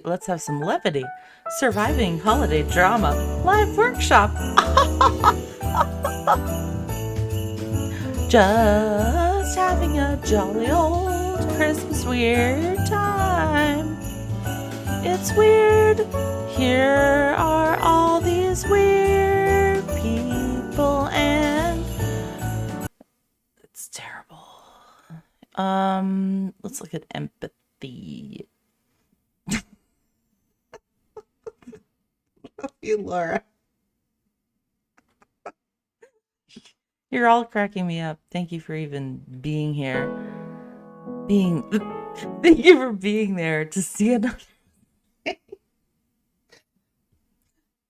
Let's have some levity. Surviving holiday drama. Live workshop. Just having a jolly old Christmas weird time. It's weird. Here are all these weird people, and it's terrible. Let's look at Empathy. You, Laura. You're all cracking me up. Thank you for even being here. Thank you for being there to see another.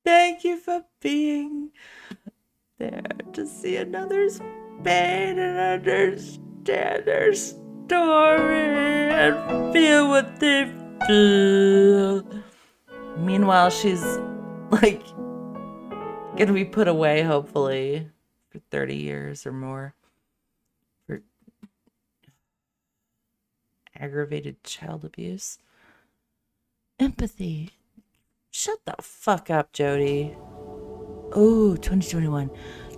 Thank you for being there to see another's pain and understand their story and feel what they feel. Meanwhile, she's like gonna be put away, hopefully, for 30 years or more for aggravated child abuse. Empathy. Shut the fuck up, Jodi. Oh, 2021.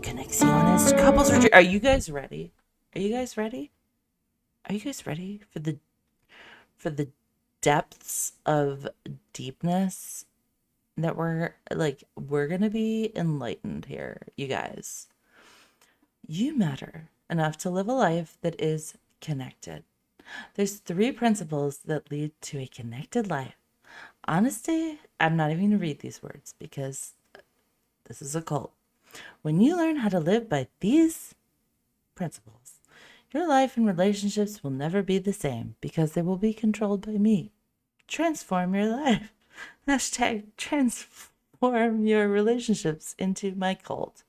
Connexions. Couples retreat. Are you guys ready? Are you guys ready? Are you guys ready for the depths of deepness that we're gonna be enlightened here, you guys? You matter enough to live a life that is connected. There's 3 principles that lead to a connected life. Honesty, I'm not even going to read these words because this is a cult. When you learn how to live by these principles, your life and relationships will never be the same because they will be controlled by me. Transform your life. Hashtag transform your relationships into my cult.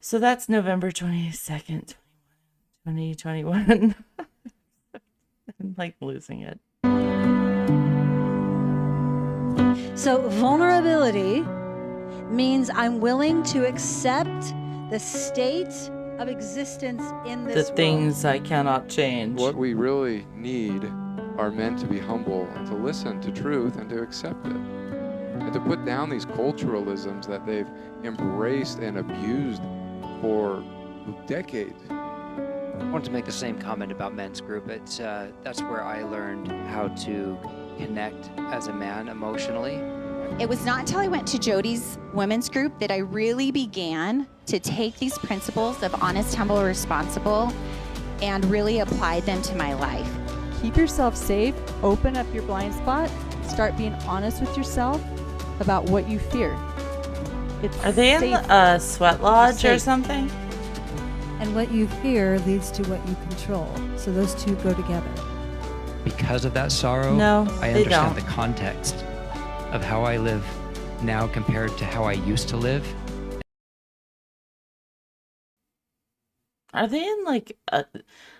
So that's November 22nd, 2021. I'm like losing it. So vulnerability means I'm willing to accept the state of existence in this The things I cannot change. What we really need are men to be humble and to listen to truth and to accept it. And to put down these culturalisms that they've embraced and abused for decades. I wanted to make the same comment about men's group. That's where I learned how to connect as a man emotionally. It was not until I went to Jodi's women's group that I really began to take these principles of honest, humble, responsible and really applied them to my life. Keep yourself safe, open up your blind spot, start being honest with yourself about what you fear. Are they in a sweat lodge or something? And what you fear leads to what you control. So those two go together. Because of that sorrow, No, I they understand don't. the context of how I live now compared to how I used to live. Are they in like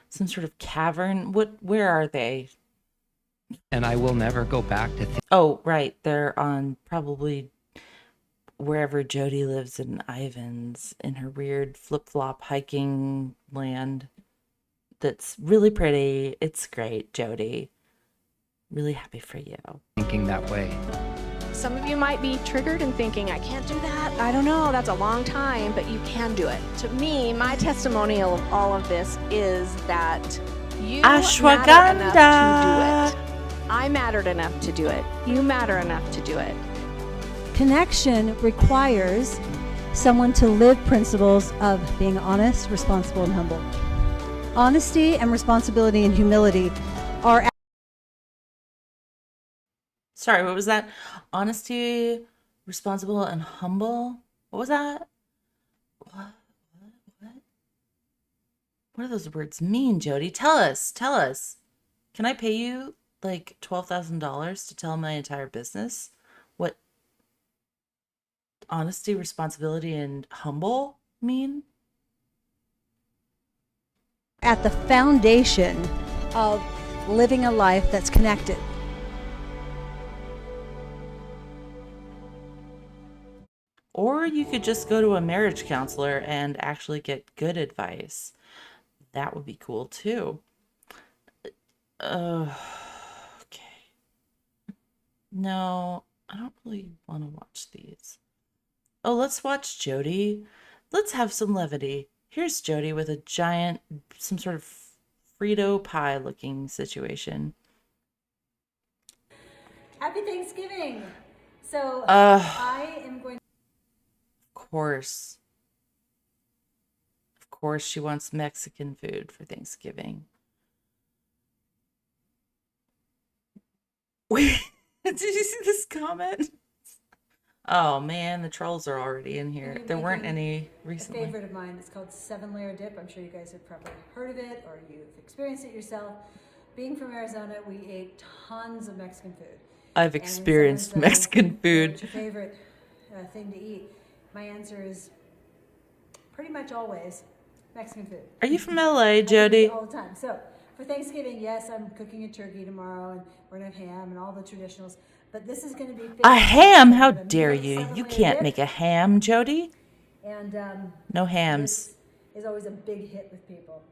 some sort of cavern? Where are they? And I will never go back to Oh, right. They're on probably wherever Jodi lives in Ivans in her weird flip-flop hiking land. That's really pretty. It's great, Jodi. Really happy for you. thinking that way. Some of you might be triggered and thinking, I can't do that. I don't know, that's a long time, but you can do it. To me, my testimonial of all of this is that you matter enough to do it. I mattered enough to do it. You matter enough to do it. Connection requires someone to live principles of being honest, responsible, and humble. Honesty and responsibility and humility are. Sorry, what was that? Honesty, responsible, and humble? What was that? What do those words mean, Jodi? Tell us. Tell us. Can I pay you like $12,000 to tell my entire business what honesty, responsibility, and humble mean? At the foundation of living a life that's connected. Or you could just go to a marriage counselor and actually get good advice. That would be cool too. Okay. No, I don't really want to watch these. Oh, let's watch Jodi. Let's have some levity. Here's Jodi with a giant, some sort of Frito pie looking situation. Happy Thanksgiving! So I am going. Of course she wants Mexican food for Thanksgiving. Wait, did you see this comment? Oh man, the trolls are already in here. There weren't any recently. A favorite of mine. It's called 7-layer dip. I'm sure you guys have probably heard of it or you've experienced it yourself. Being from Arizona, we ate tons of Mexican food. I've experienced Mexican food. What's your favorite thing to eat? My answer is pretty much always Mexican food. Are you from LA, Jodi? All the time. So for Thanksgiving, yes, I'm cooking a turkey tomorrow, and we're gonna have ham and all the traditionals. But this is gonna be a ham? How dare you? You can't make a ham, Jodi. And no hams. This is always a big hit with people.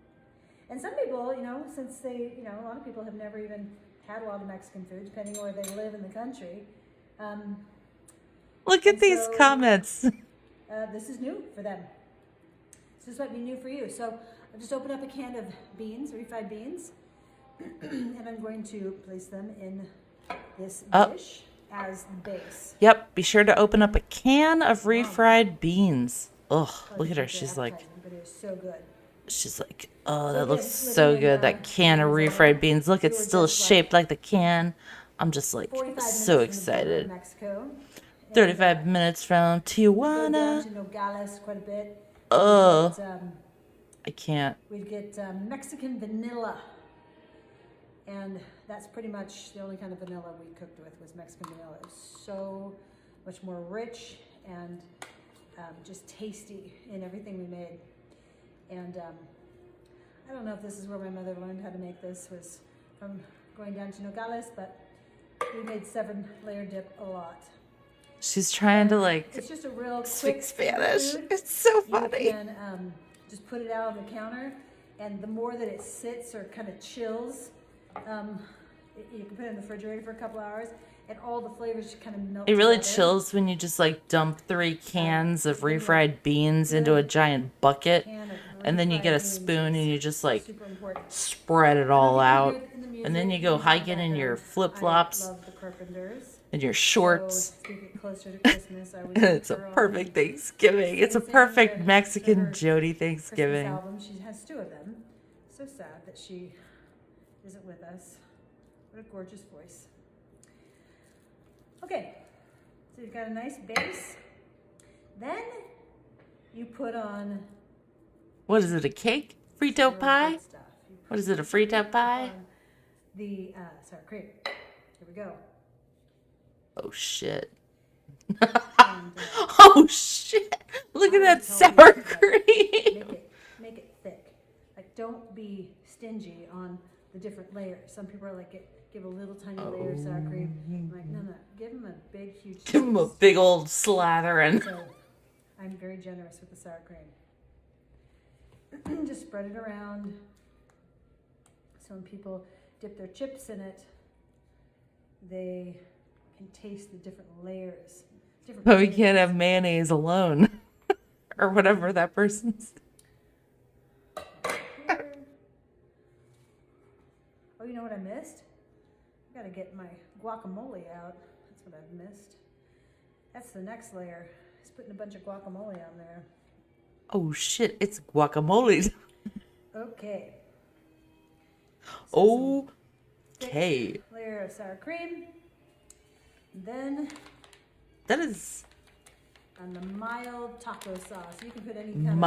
And some people, since they, a lot of people have never even had a lot of Mexican food, depending on where they live in the country. Look at these comments. This is new for them. This might be new for you. So I'll just open up a can of beans, refried beans, and I'm going to place them in this dish as the base. Yep, be sure to open up a can of refried beans. Ugh, look at her. She's like, but it was so good. She's like, oh, that looks so good. That can of refried beans. Look, it's still shaped like the can. I'm just like so excited. 35 minutes from Tijuana. Oh, I can't. We'd get Mexican vanilla. And that's pretty much the only kind of vanilla we cooked with was Mexican vanilla. It's so much more rich and just tasty in everything we made. And I don't know if this is where my mother learned how to make this, was from going down to Nogales, but we made 7-layer dip a lot. She's trying to it's just a real speak Spanish. It's so funny. You can just put it out on the counter, and the more that it sits or kind of chills, You can put it in the refrigerator for a couple hours, and all the flavors kind of melt It really together. chills when you just like dump 3 cans of refried beans into a giant bucket, and then you get a spoon and you just like spread it all out, and then you go hiking in your flip-flops Love the Carpenters. and your shorts. So, to get closer to Christmas, I was And it's a perfect Thanksgiving. It's a perfect Mexican Jodi Thanksgiving. album. She has 2 of them. So sad that she isn't with us. What a gorgeous voice. Okay, so you've got a nice base. Then you put on What is it, a cake? Frito pie? What is it, a Frito pie? the sour cream. Here we go. Oh shit. Oh shit. Look at that sour cream. Make it thick. Like, don't be stingy on the different layers. Some people are like, give a little tiny layer of sour cream. I'm like, no, give them a big, huge. Give them a big old slather and. So I'm very generous with the sour cream. Just spread it around. So when people dip their chips in it, they can taste the different layers. But we can't have mayonnaise alone. Or whatever that person's. Oh, you know what I missed? I gotta get my guacamole out. That's what I've missed. That's the next layer. Just putting a bunch of guacamole on there. Oh shit, it's guacamole. Okay. Okay. Layer of sour cream. Then That is on the mild taco sauce. You can put any kind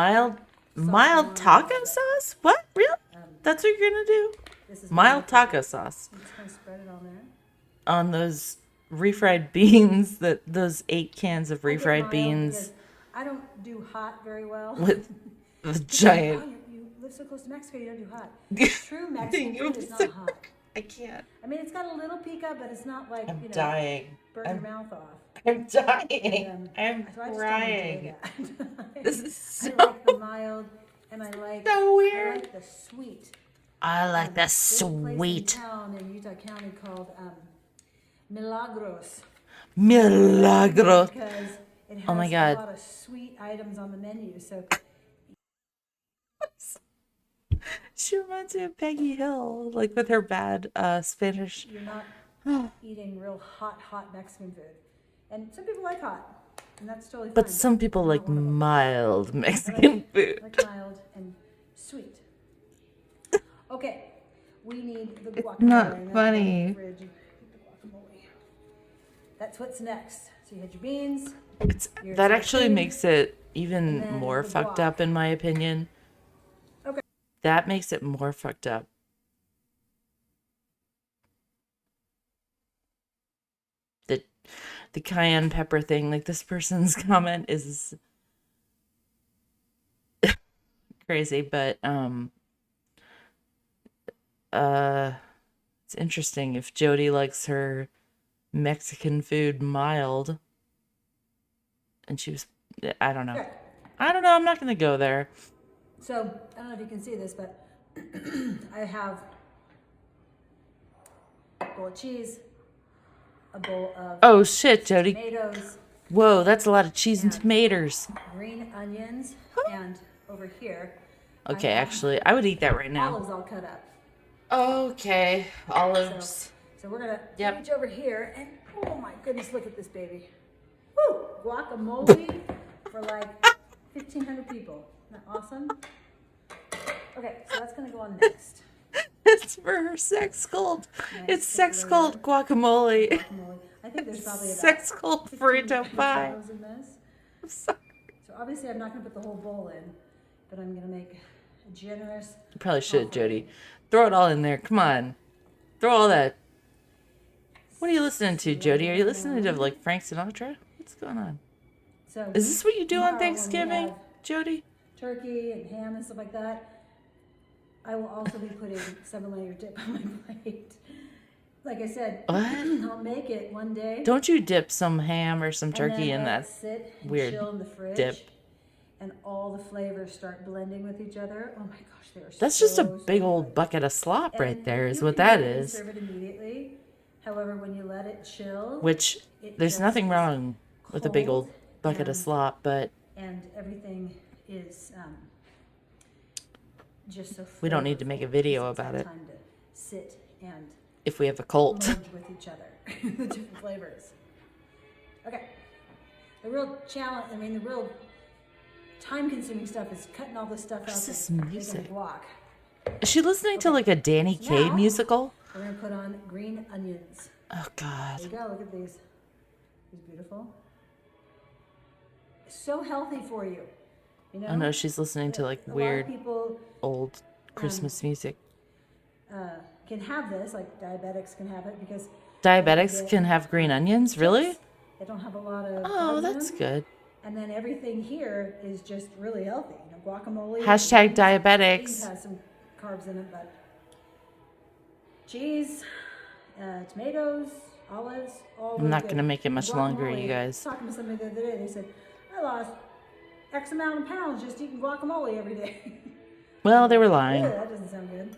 mild taco sauce? What? Really? That's what you're gonna do? Mild taco sauce. I'm just gonna spread it on there. On those refried beans, those 8 cans of refried beans. I don't do hot very well. With the giant. Oh, you live so close to Mexico, you don't do hot. True Mexican food is not hot. I can't. I mean, it's got a little pica, but it's not like, dying. burn your mouth off. I'm dying. I'm So I just crying. don't enjoy that. This is so I like the mild, and I like so weird. I like the sweet. I like the There's a place sweet. in town in Utah County called Milagros. Milagro. Because it has Oh my God. a lot of sweet items on the menu. So She reminds me of Peggy Hill, like with her bad Spanish. you're not eating real hot Mexican food. And some people like hot, and that's totally fine. But some people I'm like not one of them. mild Mexican food. I like mild and sweet. Okay, we need the guacamole. not and that's funny. in the fridge. Get the guacamole. That's what's next. So you had your beans. your That sour actually cream, makes it and even then more the fucked guac. up, in my opinion. Okay. That makes it more fucked up. The cayenne pepper thing, like this person's comment is crazy, but it's interesting if Jodi likes her Mexican food mild, and she was, I don't know. Okay. I don't know, I'm not gonna go there. So I don't know if you can see this, but I have a bowl of cheese, a bowl of Oh shit, Jodi. tomatoes, Whoa, that's a lot of cheese and tomatoes. green onions, and over here, Okay, actually, I would eat that right now. olives all cut up. Okay, olives. So we're gonna Yep. reach over here, and oh my goodness, look at this baby. Woo! Guacamole for like 1,500 people. Isn't that awesome? Okay, so that's gonna go on next. It's for her sex cult. It's sex cult guacamole. Guacamole. I think there's probably about Sex cult 15 burrito pie. potatoes in this. I'm sorry. So obviously I'm not gonna put the whole bowl in, but I'm gonna make a generous. You probably should, Jodi. Throw it all in there. Come on. Throw all that. What are you listening to, Jodi? Are you listening to like Frank Sinatra? What's going on? So Is this what you do tomorrow on when we Thanksgiving, have Jodi? turkey and ham and stuff like that, I will also be putting 7-layer dip on my plate. Like I said, What? I'll make it one day. Don't you dip some ham or some and turkey then in let that it sit and weird chill in the fridge, dip? and all the flavors start blending with each other. Oh my gosh, they are That's just a so big good. old bucket of slop right And there, is you what can that go and is. serve it immediately, However, when you let it chill, which there's nothing wrong with a big old bucket of slop, but and everything is just so we don't need to make a video about it time to sit and if we have a cult. merge with each other, the different flavors. Okay, the real challenge, I mean, the real time-consuming stuff is cutting all this stuff out. What's this and music? making a block. Is she listening to like a Danny Kaye Now, musical? We're gonna put on green onions. Oh God. There you go. Look at these. These beautiful. So healthy for you. You know. Oh no, she's listening to like weird people, old Christmas music. can have this, like diabetics can have it because Diabetics can have green onions, really? they don't have a lot of. Oh, carbs in that's them. good. And then everything here is just really healthy. You know, guacamole. Hashtag Cheese diabetics. has some carbs in it, but cheese, tomatoes, olives, all. I'm not gonna make it much longer, you guys. I was talking to somebody the other day. They said, I lost X amount of pounds just eating guacamole every day. Well, they were lying. Ew, that doesn't sound good.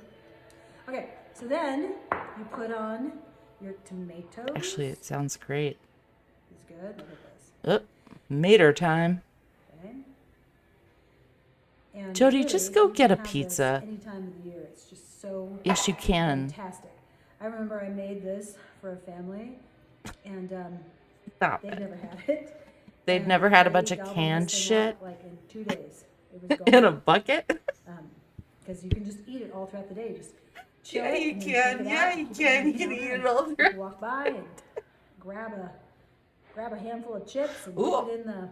Okay, so then you put on your tomatoes. Actually, it sounds great. It's good. Look at this. Oh, mater time. Okay. And Jodi, really, just go you get a can have pizza. this any time of the year. It's just so Yes, you can. fantastic. I remember I made this for a family, and Stop they'd it. never had it. They'd And never had a they bunch of gobbled canned this thing shit up, like in 2 days. It was in a gone. bucket. Because you can just eat it all throughout the day. Just chill Yeah, it you and then can. take it Yeah, out, you keep can. on You can the eat counter, it all and through. you walk by and grab a handful of chips and Ooh. put it in the,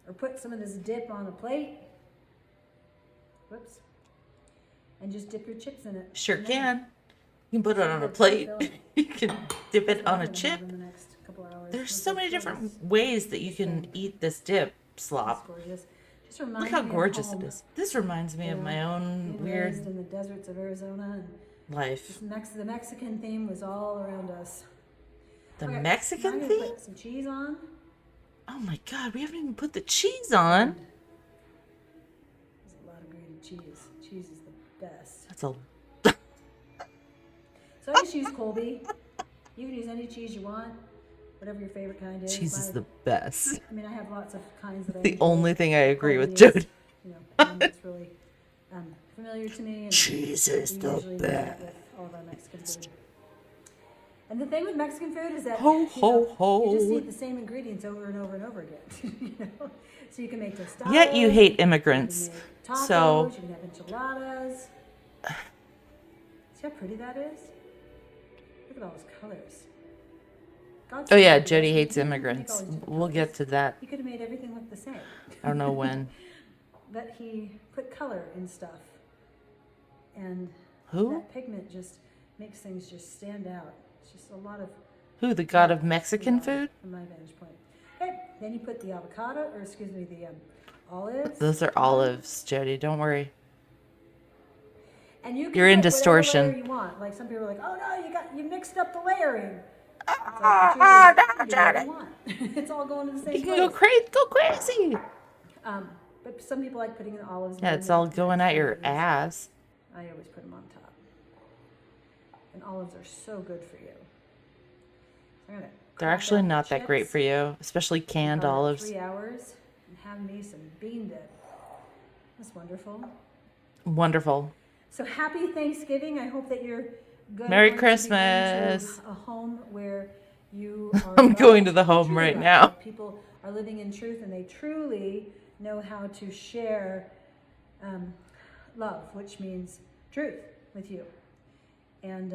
or put some of this dip on a plate. Whoops. And just dip your chips in it. Sure And then can. You can put it on a it's plate. filling. You can dip it on a I'm gonna chip. have in the next couple hours. There's Once so it many fills. different ways that you can eat this dip It's slop. gorgeous. Just Look reminds how me of gorgeous home. it is. This reminds me of my own Being raised weird in the deserts of Arizona, and life. the Mexican theme was all around us. The Okay, Mexican now I'm gonna theme? put some cheese on. Oh my God, we haven't even put the cheese on. There's a lot of grated cheese. Cheese is the best. That's a. So I just use Colby. You can use any cheese you want, whatever your favorite kind is. Cheese is the best. I mean, I have lots of kinds that I The enjoy. only thing I agree with Colby is, Jodi. You know, one that's really familiar to me. And Cheese is we the usually do that best. with all of our Mexican food. And the thing with Mexican food is that Ho, you ho, know, ho. you just eat the same ingredients over and over and over again. You know? So you can make tostadas. Yet you hate you immigrants. can make tacos, So you can have enchiladas. See how pretty that is? Look at all those colors. God's oh yeah, so good. Jodi You hates couldn't make all immigrants. these different We'll get colors. to that. He could have made everything look the same. I don't know when. But he put color in stuff. And Who? that pigment just makes things just stand out. It's just a lot of Who, the god of Mexican food? from my vantage point. Okay, then you put the avocado, or excuse me, the olives. Those are olives, Jodi. Don't worry. And you can You're in put whatever distortion. layer you want. Like some people are like, oh no, you mixed up the layering. It's all going to the same You can place. go crazy. But some people like putting the olives. Yeah, in it's there. all going at your ass. I always put them on top. And olives are so good for you. So I'm gonna They're crack actually up the not that great chips, for you, especially canned cover it olives. 3 hours and have me some bean dip. That's wonderful. Wonderful. So happy Thanksgiving. I hope that you're good. Merry going Christmas. to a home where you are I'm loved, going to the home truly right loved. now. People are living in truth and they truly know how to share love, which means truth with you. And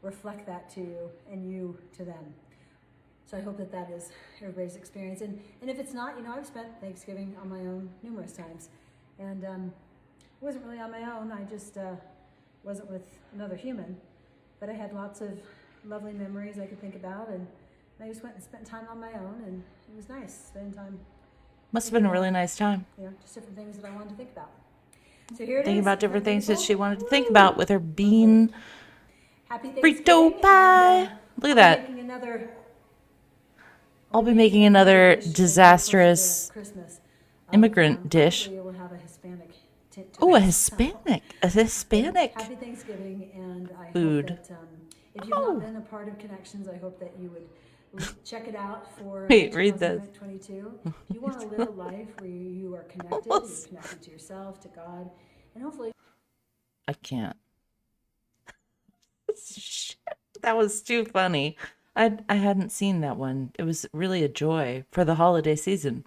reflect that to you and you to them. So I hope that that is everybody's experience. And if it's not, you know, I've spent Thanksgiving on my own numerous times. And it wasn't really on my own. I just wasn't with another human. But I had lots of lovely memories I could think about. And I just went and spent time on my own. And it was nice spending time. Must have been a really nice time. You know, just different things that I wanted to think about. So here it is. Thinking about different things that Beautiful. she wanted to think about with her bean Happy burrito Thanksgiving, pie. and, Look at I'm that. making another I'll be making another dish disastrous Christmas. immigrant dish. Hopefully we'll have a Hispanic Oh, a Hispanic Happy Thanksgiving, and I food. hope that if you've not been a part of Connections, I hope that you would check it out for Wait, read this. 2022. If you want to live a life where you are connected, you're connected to yourself, to God, and hopefully. I can't. Shit, that was too funny. I hadn't seen that one. It was really a joy for the holiday season,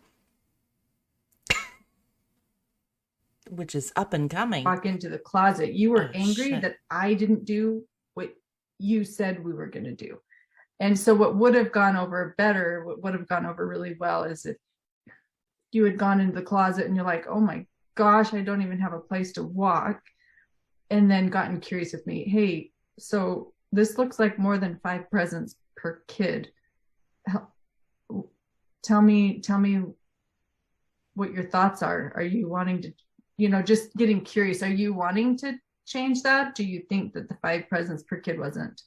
which is up and coming. Walk into the closet. You were angry shit. that I didn't do what you said we were going to do. And so what would have gone over better, what would have gone over really well is if you had gone into the closet and you're like, oh my gosh, I don't even have a place to walk. And then gotten curious with me. Hey, so this looks like more than 5 presents per kid. Tell me what your thoughts are. Are you wanting to, just getting curious. Are you wanting to change that? Do you think that the 5 presents per kid wasn't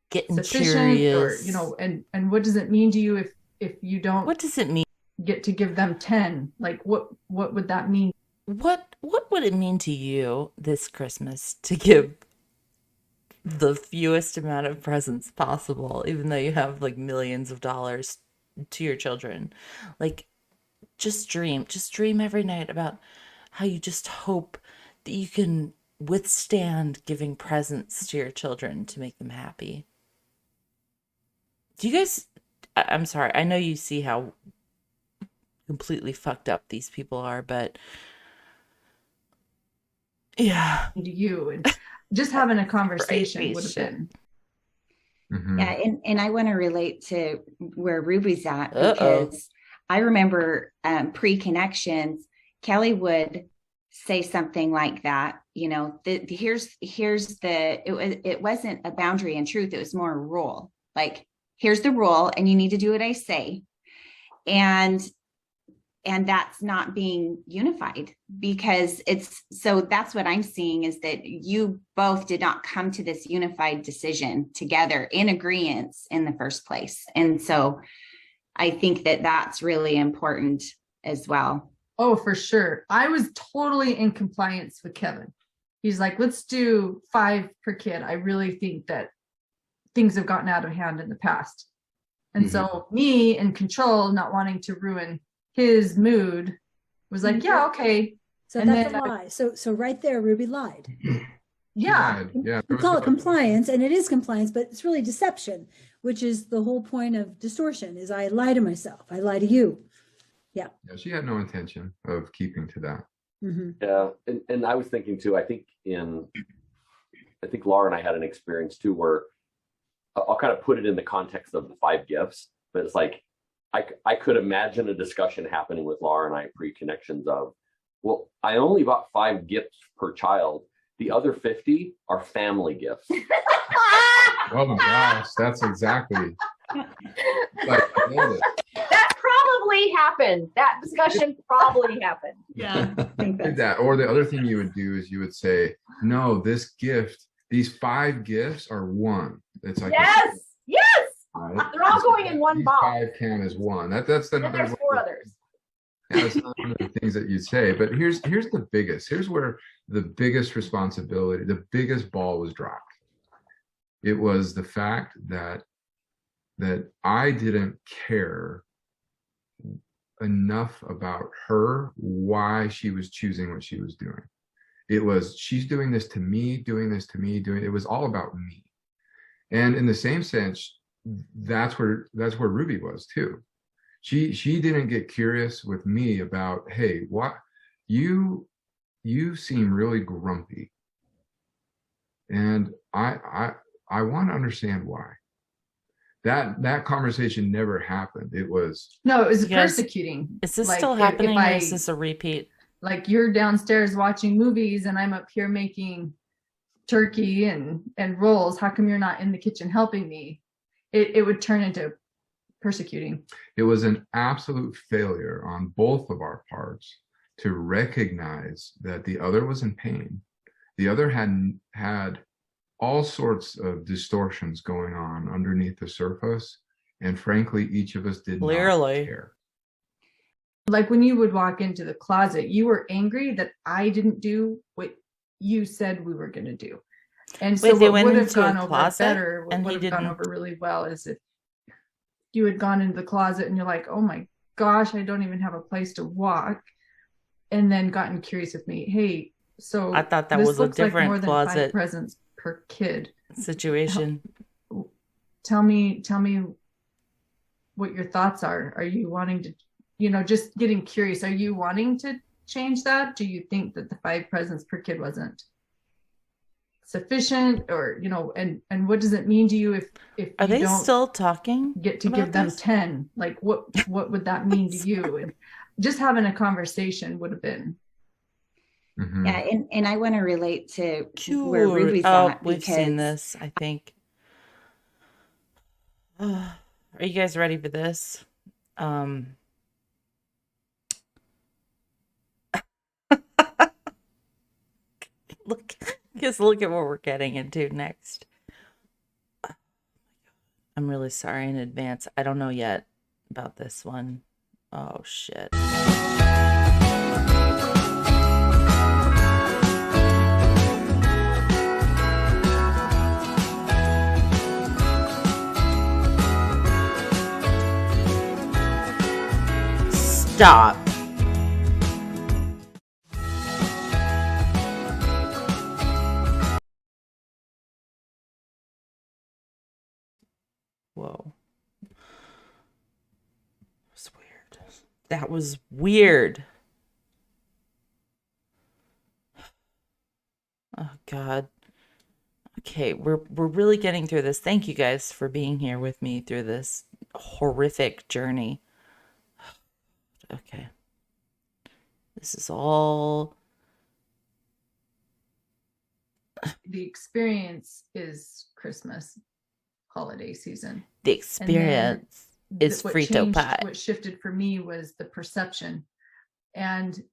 getting sufficient, curious? or and what does it mean to you if you don't? What does it mean? Get to give them 10? Like what would that mean? What would it mean to you this Christmas to give the fewest amount of presents possible, even though you have like millions of dollars to your children? Like, just dream every night about how you just hope that you can withstand giving presents to your children to make them happy. Do you guys, I'm sorry, I know you see how completely fucked up these people are, but yeah. To you, and just having a conversation would have been. Mm-hmm. Yeah, and I want to relate to where Ruby's at, because I remember pre-connections, Kelly would say something like that. It wasn't a boundary in truth. It was more a rule. Like, here's the rule, and you need to do what I say. And that's not being unified, because that's what I'm seeing, is that you both did not come to this unified decision together in agreement in the first place. And so I think that that's really important as well. Oh, for sure. I was totally in compliance with Kevin. He's like, let's do 5 per kid. I really think that things have gotten out of hand in the past. And so me in control, not wanting to ruin his mood, was like, yeah, okay. So that's a lie. So right there, Ruby lied. Yeah. We call it compliance, and it is compliance, but it's really deception, which is the whole point of distortion, is I lie to myself. I lie to you. Yeah. She had no intention of keeping to that. Mm-hmm. Yeah. And I was thinking too, I think Laura and I had an experience too, where I'll kind of put it in the context of the 5 gifts, but it's like, I could imagine a discussion happening with Laura and I pre-connections of, well, I only bought 5 gifts per child. The other 50 are family gifts. Oh my gosh, that's exactly. That probably happened. That discussion probably happened. Yeah. That, or the other thing you would do is you would say, no, these 5 gifts are one. It's like yes. Right? They're all going in one box. 5 count as one. That's the. And there's 4 others. That's not one of the things that you'd say. But here's the biggest. Here's where the biggest responsibility, the biggest ball was dropped. It was the fact that I didn't care enough about her, why she was choosing what she was doing. It was, she's doing this to me, it was all about me. And in the same sense, that's where Ruby was too. She didn't get curious with me about, hey, what you seem really grumpy, and I want to understand why. That conversation never happened. It was persecuting. Is this still happening, or is this a repeat? Like, you're downstairs watching movies and I'm up here making turkey and rolls. How come you're not in the kitchen helping me? It would turn into persecuting. It was an absolute failure on both of our parts to recognize that the other was in pain. The other had all sorts of distortions going on underneath the surface, and frankly, each of us did not care. like when you would walk into the closet, you were angry that I didn't do what you said we were going to do. And so Wait, they what went would have into gone a over closet better, what and he would have gone didn't. over really well is if you had gone into the closet and you're like, oh my gosh, I don't even have a place to walk. And then gotten curious with me. Hey, so I thought that this was a looks like more different than 5 closet presents per kid. situation. Tell me what your thoughts are. Are you wanting to, just getting curious. Are you wanting to change that? Do you think that the 5 presents per kid wasn't sufficient, or and what does it mean to you if Are you they don't still talking get to about give them this? 10? Like what would that mean to you? And just having a conversation would have been. Yeah, and I want to relate to where Cute. Ruby's Oh, at we've seen because this, I think. Are you guys ready for this? Look at what we're getting into next. I'm really sorry in advance. I don't know yet about this one. Oh shit. Stop. Whoa. That's weird. That was weird. Oh God. Okay, we're really getting through this. Thank you guys for being here with me through this horrific journey. Okay. This is all The experience is Christmas holiday season. the experience is Frito pie. What shifted for me was the perception, and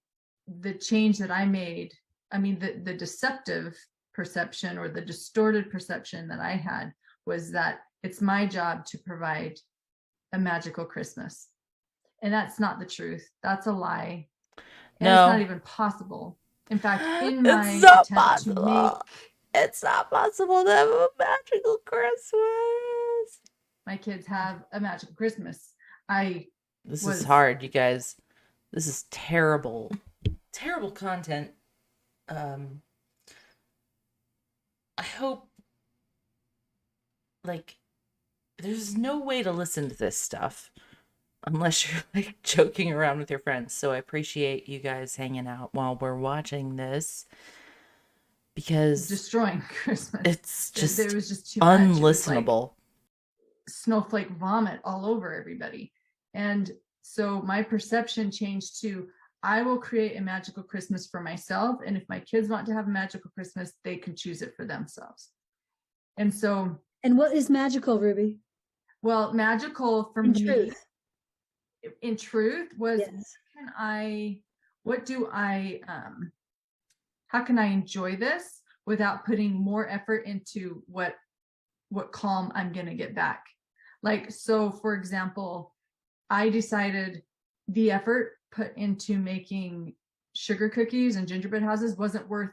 the change that I made. I mean, the deceptive perception or the distorted perception that I had was that it's my job to provide a magical Christmas. And that's not the truth. That's a lie. And it's not even possible. In fact, in my attempt to make it's not possible to have a magical Christmas. My kids have a magical Christmas. This is hard, you guys. This is terrible. Terrible content. I hope, like, there's no way to listen to this stuff unless you're like joking around with your friends. So I appreciate you guys hanging out while we're watching this, because destroying Christmas. It's just there was just too much. unlistenable. Like snowflake vomit all over everybody. And so my perception changed to, I will create a magical Christmas for myself. And if my kids want to have a magical Christmas, they can choose it for themselves. And so. And what is magical, Ruby? Well, magical for me, in truth, was how can I enjoy this without putting more effort into what calm I'm going to get back? Like, so for example, I decided the effort put into making sugar cookies and gingerbread houses wasn't worth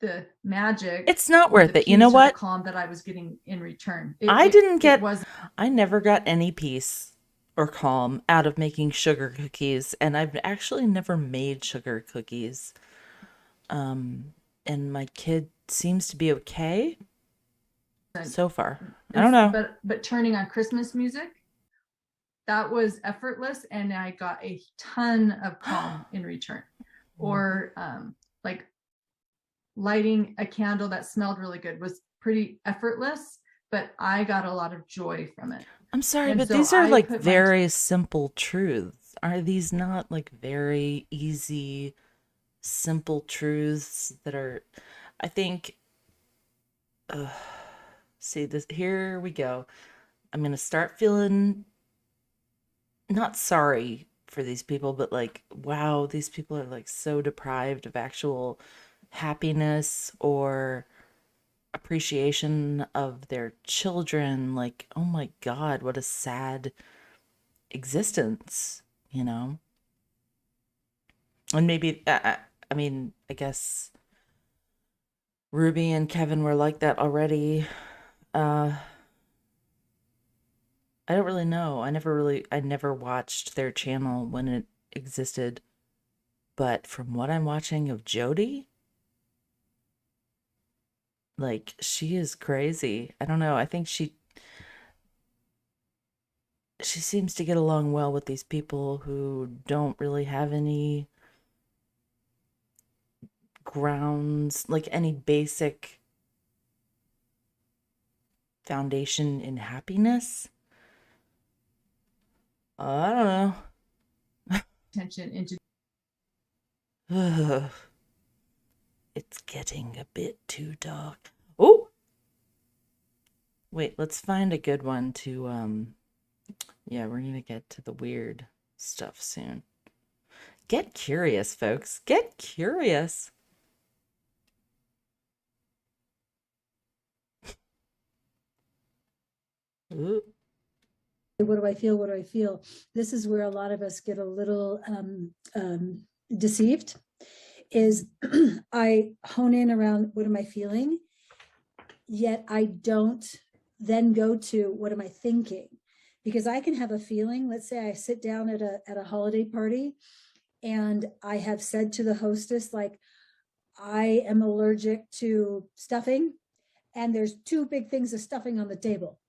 the magic. It's not worth it. You know what? The calm that I was getting in return. I never got any peace or calm out of making sugar cookies, and I've actually never made sugar cookies. And my kid seems to be okay so far. I don't know. But turning on Christmas music, that was effortless, and I got a ton of calm in return. Or like lighting a candle that smelled really good was pretty effortless, but I got a lot of joy from it. I'm sorry, but these are like very simple truths. Are these not like very easy, simple truths that are, I think, see this, here we go. I'm going to start feeling not sorry for these people, but like, wow, these people are like so deprived of actual happiness or appreciation of their children. Like, oh my God, what a sad existence, you know? And maybe, I mean, I guess Ruby and Kevin were like that already. I don't really know. I never watched their channel when it existed. But from what I'm watching of Jodi, like, she is crazy. I don't know. I think she seems to get along well with these people who don't really have any grounds, like any basic foundation in happiness. I don't know. Attention into. Ugh. It's getting a bit too dark. Oh! Wait, let's find a good one to, yeah, we're gonna get to the weird stuff soon. Get curious, folks. Get curious. Ooh. What do I feel? What do I feel? This is where a lot of us get a little deceived, is I hone in around what am I feeling, yet I don't then go to what am I thinking? Because I can have a feeling. Let's say I sit down at a holiday party and I have said to the hostess, like, I am allergic to stuffing, and there's 2 big things of stuffing on the table.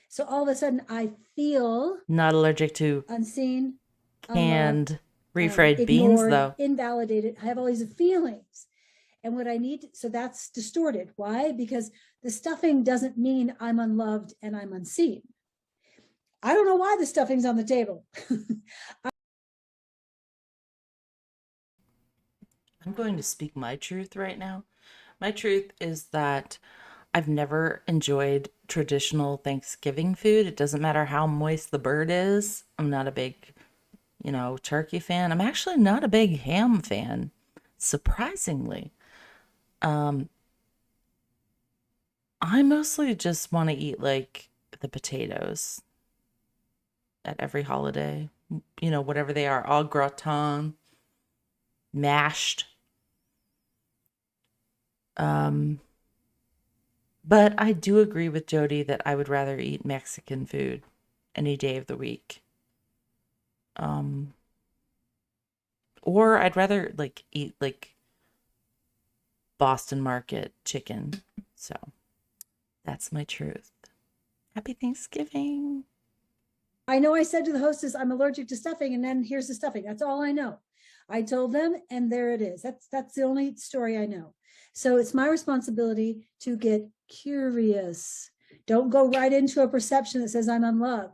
So all of a sudden I feel Not allergic to unseen, canned unloved, refried beans, ignored, though. invalidated. I have all these feelings. And what I need, so that's distorted. Why? Because the stuffing doesn't mean I'm unloved and I'm unseen. I don't know why the stuffing's on the table. I'm going to speak my truth right now. My truth is that I've never enjoyed traditional Thanksgiving food. It doesn't matter how moist the bird is. I'm not a big, turkey fan. I'm actually not a big ham fan, surprisingly. I mostly just want to eat like the potatoes at every holiday. Whatever they are, au gratin, mashed. But I do agree with Jodi that I would rather eat Mexican food any day of the week. Or I'd rather eat Boston Market chicken. So that's my truth. Happy Thanksgiving. I know I said to the hostess, I'm allergic to stuffing, and then here's the stuffing. That's all I know. I told them, and there it is. That's the only story I know. So it's my responsibility to get curious. Don't go right into a perception that says I'm unloved.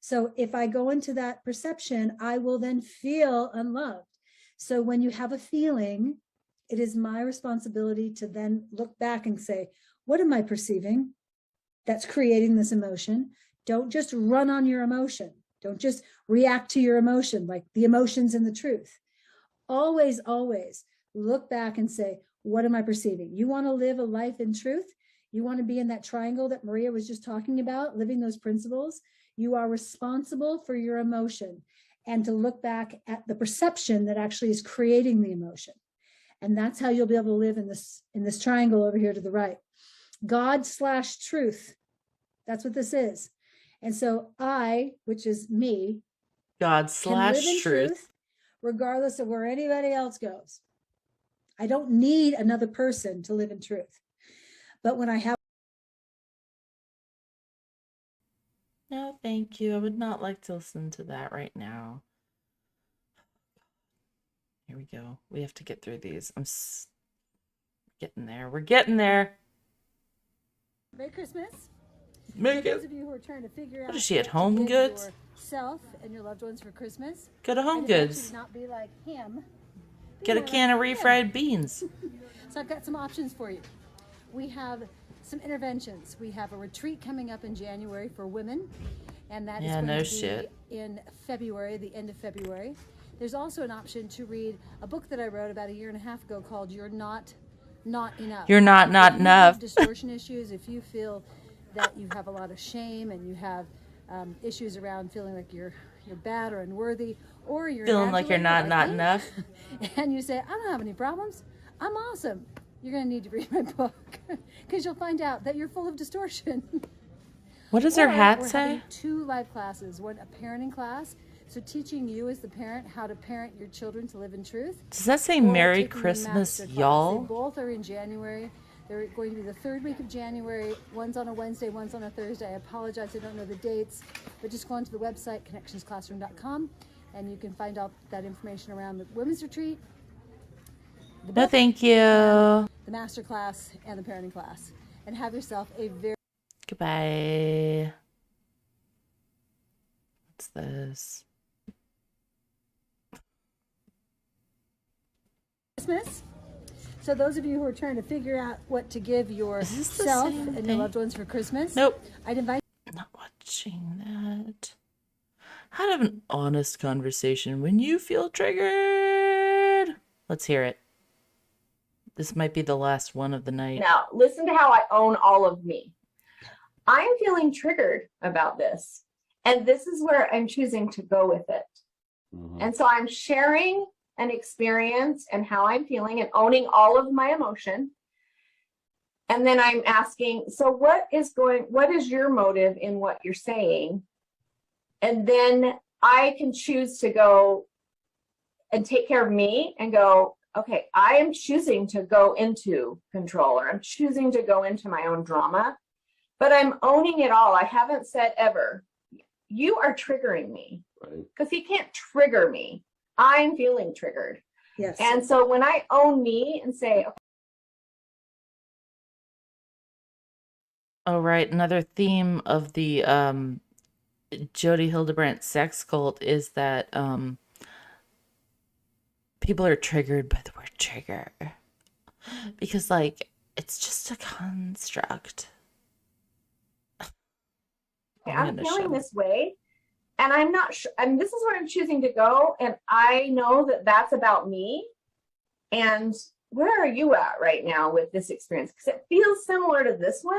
So if I go into that perception, I will then feel unloved. So when you have a feeling, it is my responsibility to then look back and say, what am I perceiving that's creating this emotion? Don't just run on your emotion. Don't just react to your emotion, like the emotions and the truth. Always, always look back and say, what am I perceiving? You want to live a life in truth? You want to be in that triangle that Maria was just talking about, living those principles? You are responsible for your emotion, and to look back at the perception that actually is creating the emotion. And that's how you'll be able to live in this triangle over here to the right. God/truth. That's what this is. And so I, which is me, God/truth, regardless of where anybody else goes. I don't need another person to live in truth. But when I have... No, thank you. I would not like to listen to that right now. Here we go. We have to get through these. I'm getting there. We're getting there. Merry Christmas. Merry For those of you who are trying to figure out what is she at Home Goods? Yourself and your loved ones for Christmas. Go to Home Goods. Not be like him. Get a can of refried beans. So I've got some options for you. We have some interventions. We have a retreat coming up in January for women, and that is going to be in February, the end of February. There's also an option to read a book that I wrote about a year and a half ago called You're Not Enough. You're not enough. Distortion issues. If you feel that you have a lot of shame and you have issues around feeling like you're bad or unworthy, Or you're Feeling like you're Angela, not me, enough. and you say, I don't have any problems. I'm awesome. You're going to need to read my book because you'll find out that you're full of distortion. What does her hat we're say? having 2 live classes. One, a parenting class, so teaching you as the parent how to parent your children to live in truth. Does that say Or Merry taking the Christmas, master class. y'all? They both are in January. They're going to be the 3rd week of January. One's on a Wednesday, one's on a Thursday. I apologize, I don't know the dates, but just go onto the website, connexionsclassroom.com, and you can find out that information around the women's retreat. No, thank you. The master class and the parenting class. And have yourself a very... Goodbye. What's this? Christmas. So those of you who are trying to figure out what to give yourself and your loved ones for Christmas, nope. I'd invite... Not watching that. How to have an honest conversation when you feel triggered. Let's hear it. This might be the last one of the night. Now, listen to how I own all of me. I'm feeling triggered about this, and this is where I'm choosing to go with it. And so I'm sharing an experience and how I'm feeling and owning all of my emotion. And then I'm asking, so what is your motive in what you're saying? And then I can choose to go and take care of me and go, okay, I am choosing to go into control, or I'm choosing to go into my own drama, but I'm owning it all. I haven't said ever, you are triggering me, because he can't trigger me. I'm feeling triggered. Yes. And so when I own me and say, okay. Oh, right. Another theme of the Jodi Hildebrandt sex cult is that people are triggered by the word trigger. Because, like, it's just a construct. I'm feeling this way, and I'm not sure, and this is where I'm choosing to go, and I know that that's about me. And where are you at right now with this experience? Because it feels similar to this one,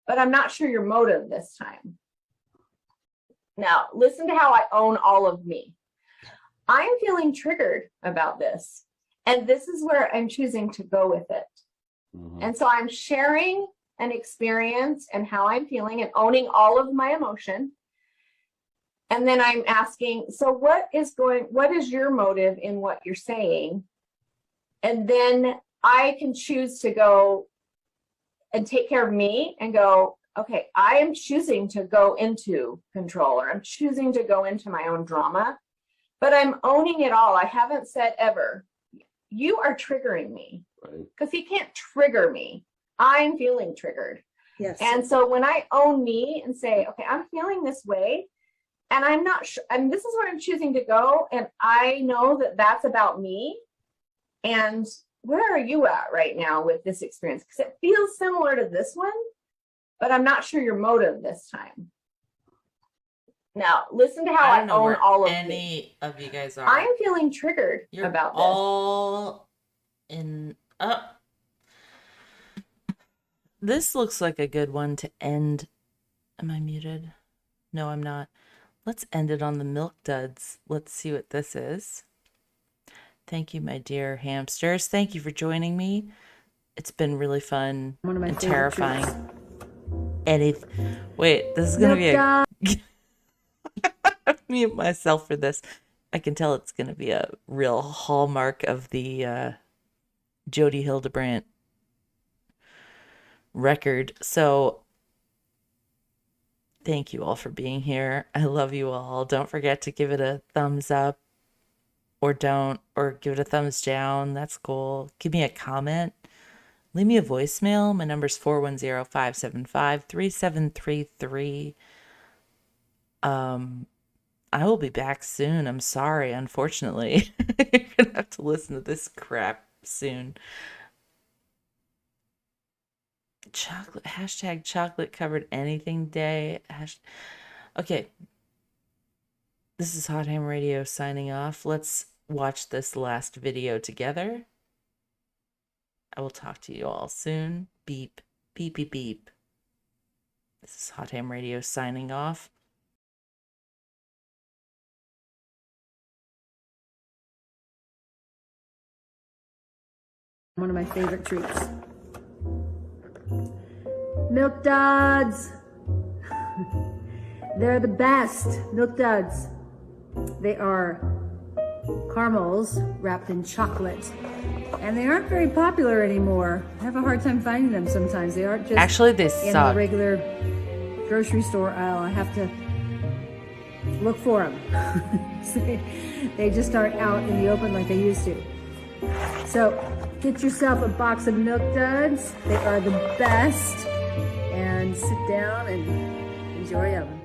but I'm not sure your motive this time. Now, listen to how I own all of me. I'm feeling triggered about this, and this is where I'm choosing to go with it. And so I'm sharing an experience and how I'm feeling and owning all of my emotion. And then I'm asking, so what is your motive in what you're saying? And then I can choose to go and take care of me and go, okay, I am choosing to go into control, or I'm choosing to go into my own drama, but I'm owning it all. I haven't said ever, you are triggering me, because he can't trigger me. I'm feeling triggered. Yes. And so when I own me and say, okay, I'm feeling this way, and I'm not sure, and this is where I'm choosing to go, and I know that that's about me. And where are you at right now with this experience? Because it feels similar to this one, but I'm not sure your motive this time. Now, listen to how I own all of any of you guys are. I'm feeling triggered about this. All in up. This looks like a good one to end. Am I muted? No, I'm not. Let's end it on the milk duds. Let's see what this is. Thank you, my dear hamsters. Thank you for joining me. It's been really fun and terrifying. Wait, this is gonna be a mute myself for this. I can tell it's gonna be a real hallmark of the Jodi Hildebrandt record. So thank you all for being here. I love you all. Don't forget to give it a thumbs up, or don't, or give it a thumbs down. That's cool. Give me a comment. Leave me a voicemail. My number's 410-575-3733. I will be back soon. I'm sorry, unfortunately. You're gonna have to listen to this crap soon. Chocolate, hashtag chocolate covered anything day. Okay. This is Hot Ham Radio signing off. Let's watch this last video together. I will talk to you all soon. Beep, beep, beep, beep. This is Hot Ham Radio signing off. One of my favorite treats. Milk Duds. They're the best. Milk Duds. They are caramels wrapped in chocolate. And they aren't very popular anymore. I have a hard time finding them sometimes. They aren't just actually they in suck. the regular grocery store aisle. I have to look for them. They just aren't out in the open like they used to. So get yourself a box of Milk Duds. They are the best. And sit down and enjoy them.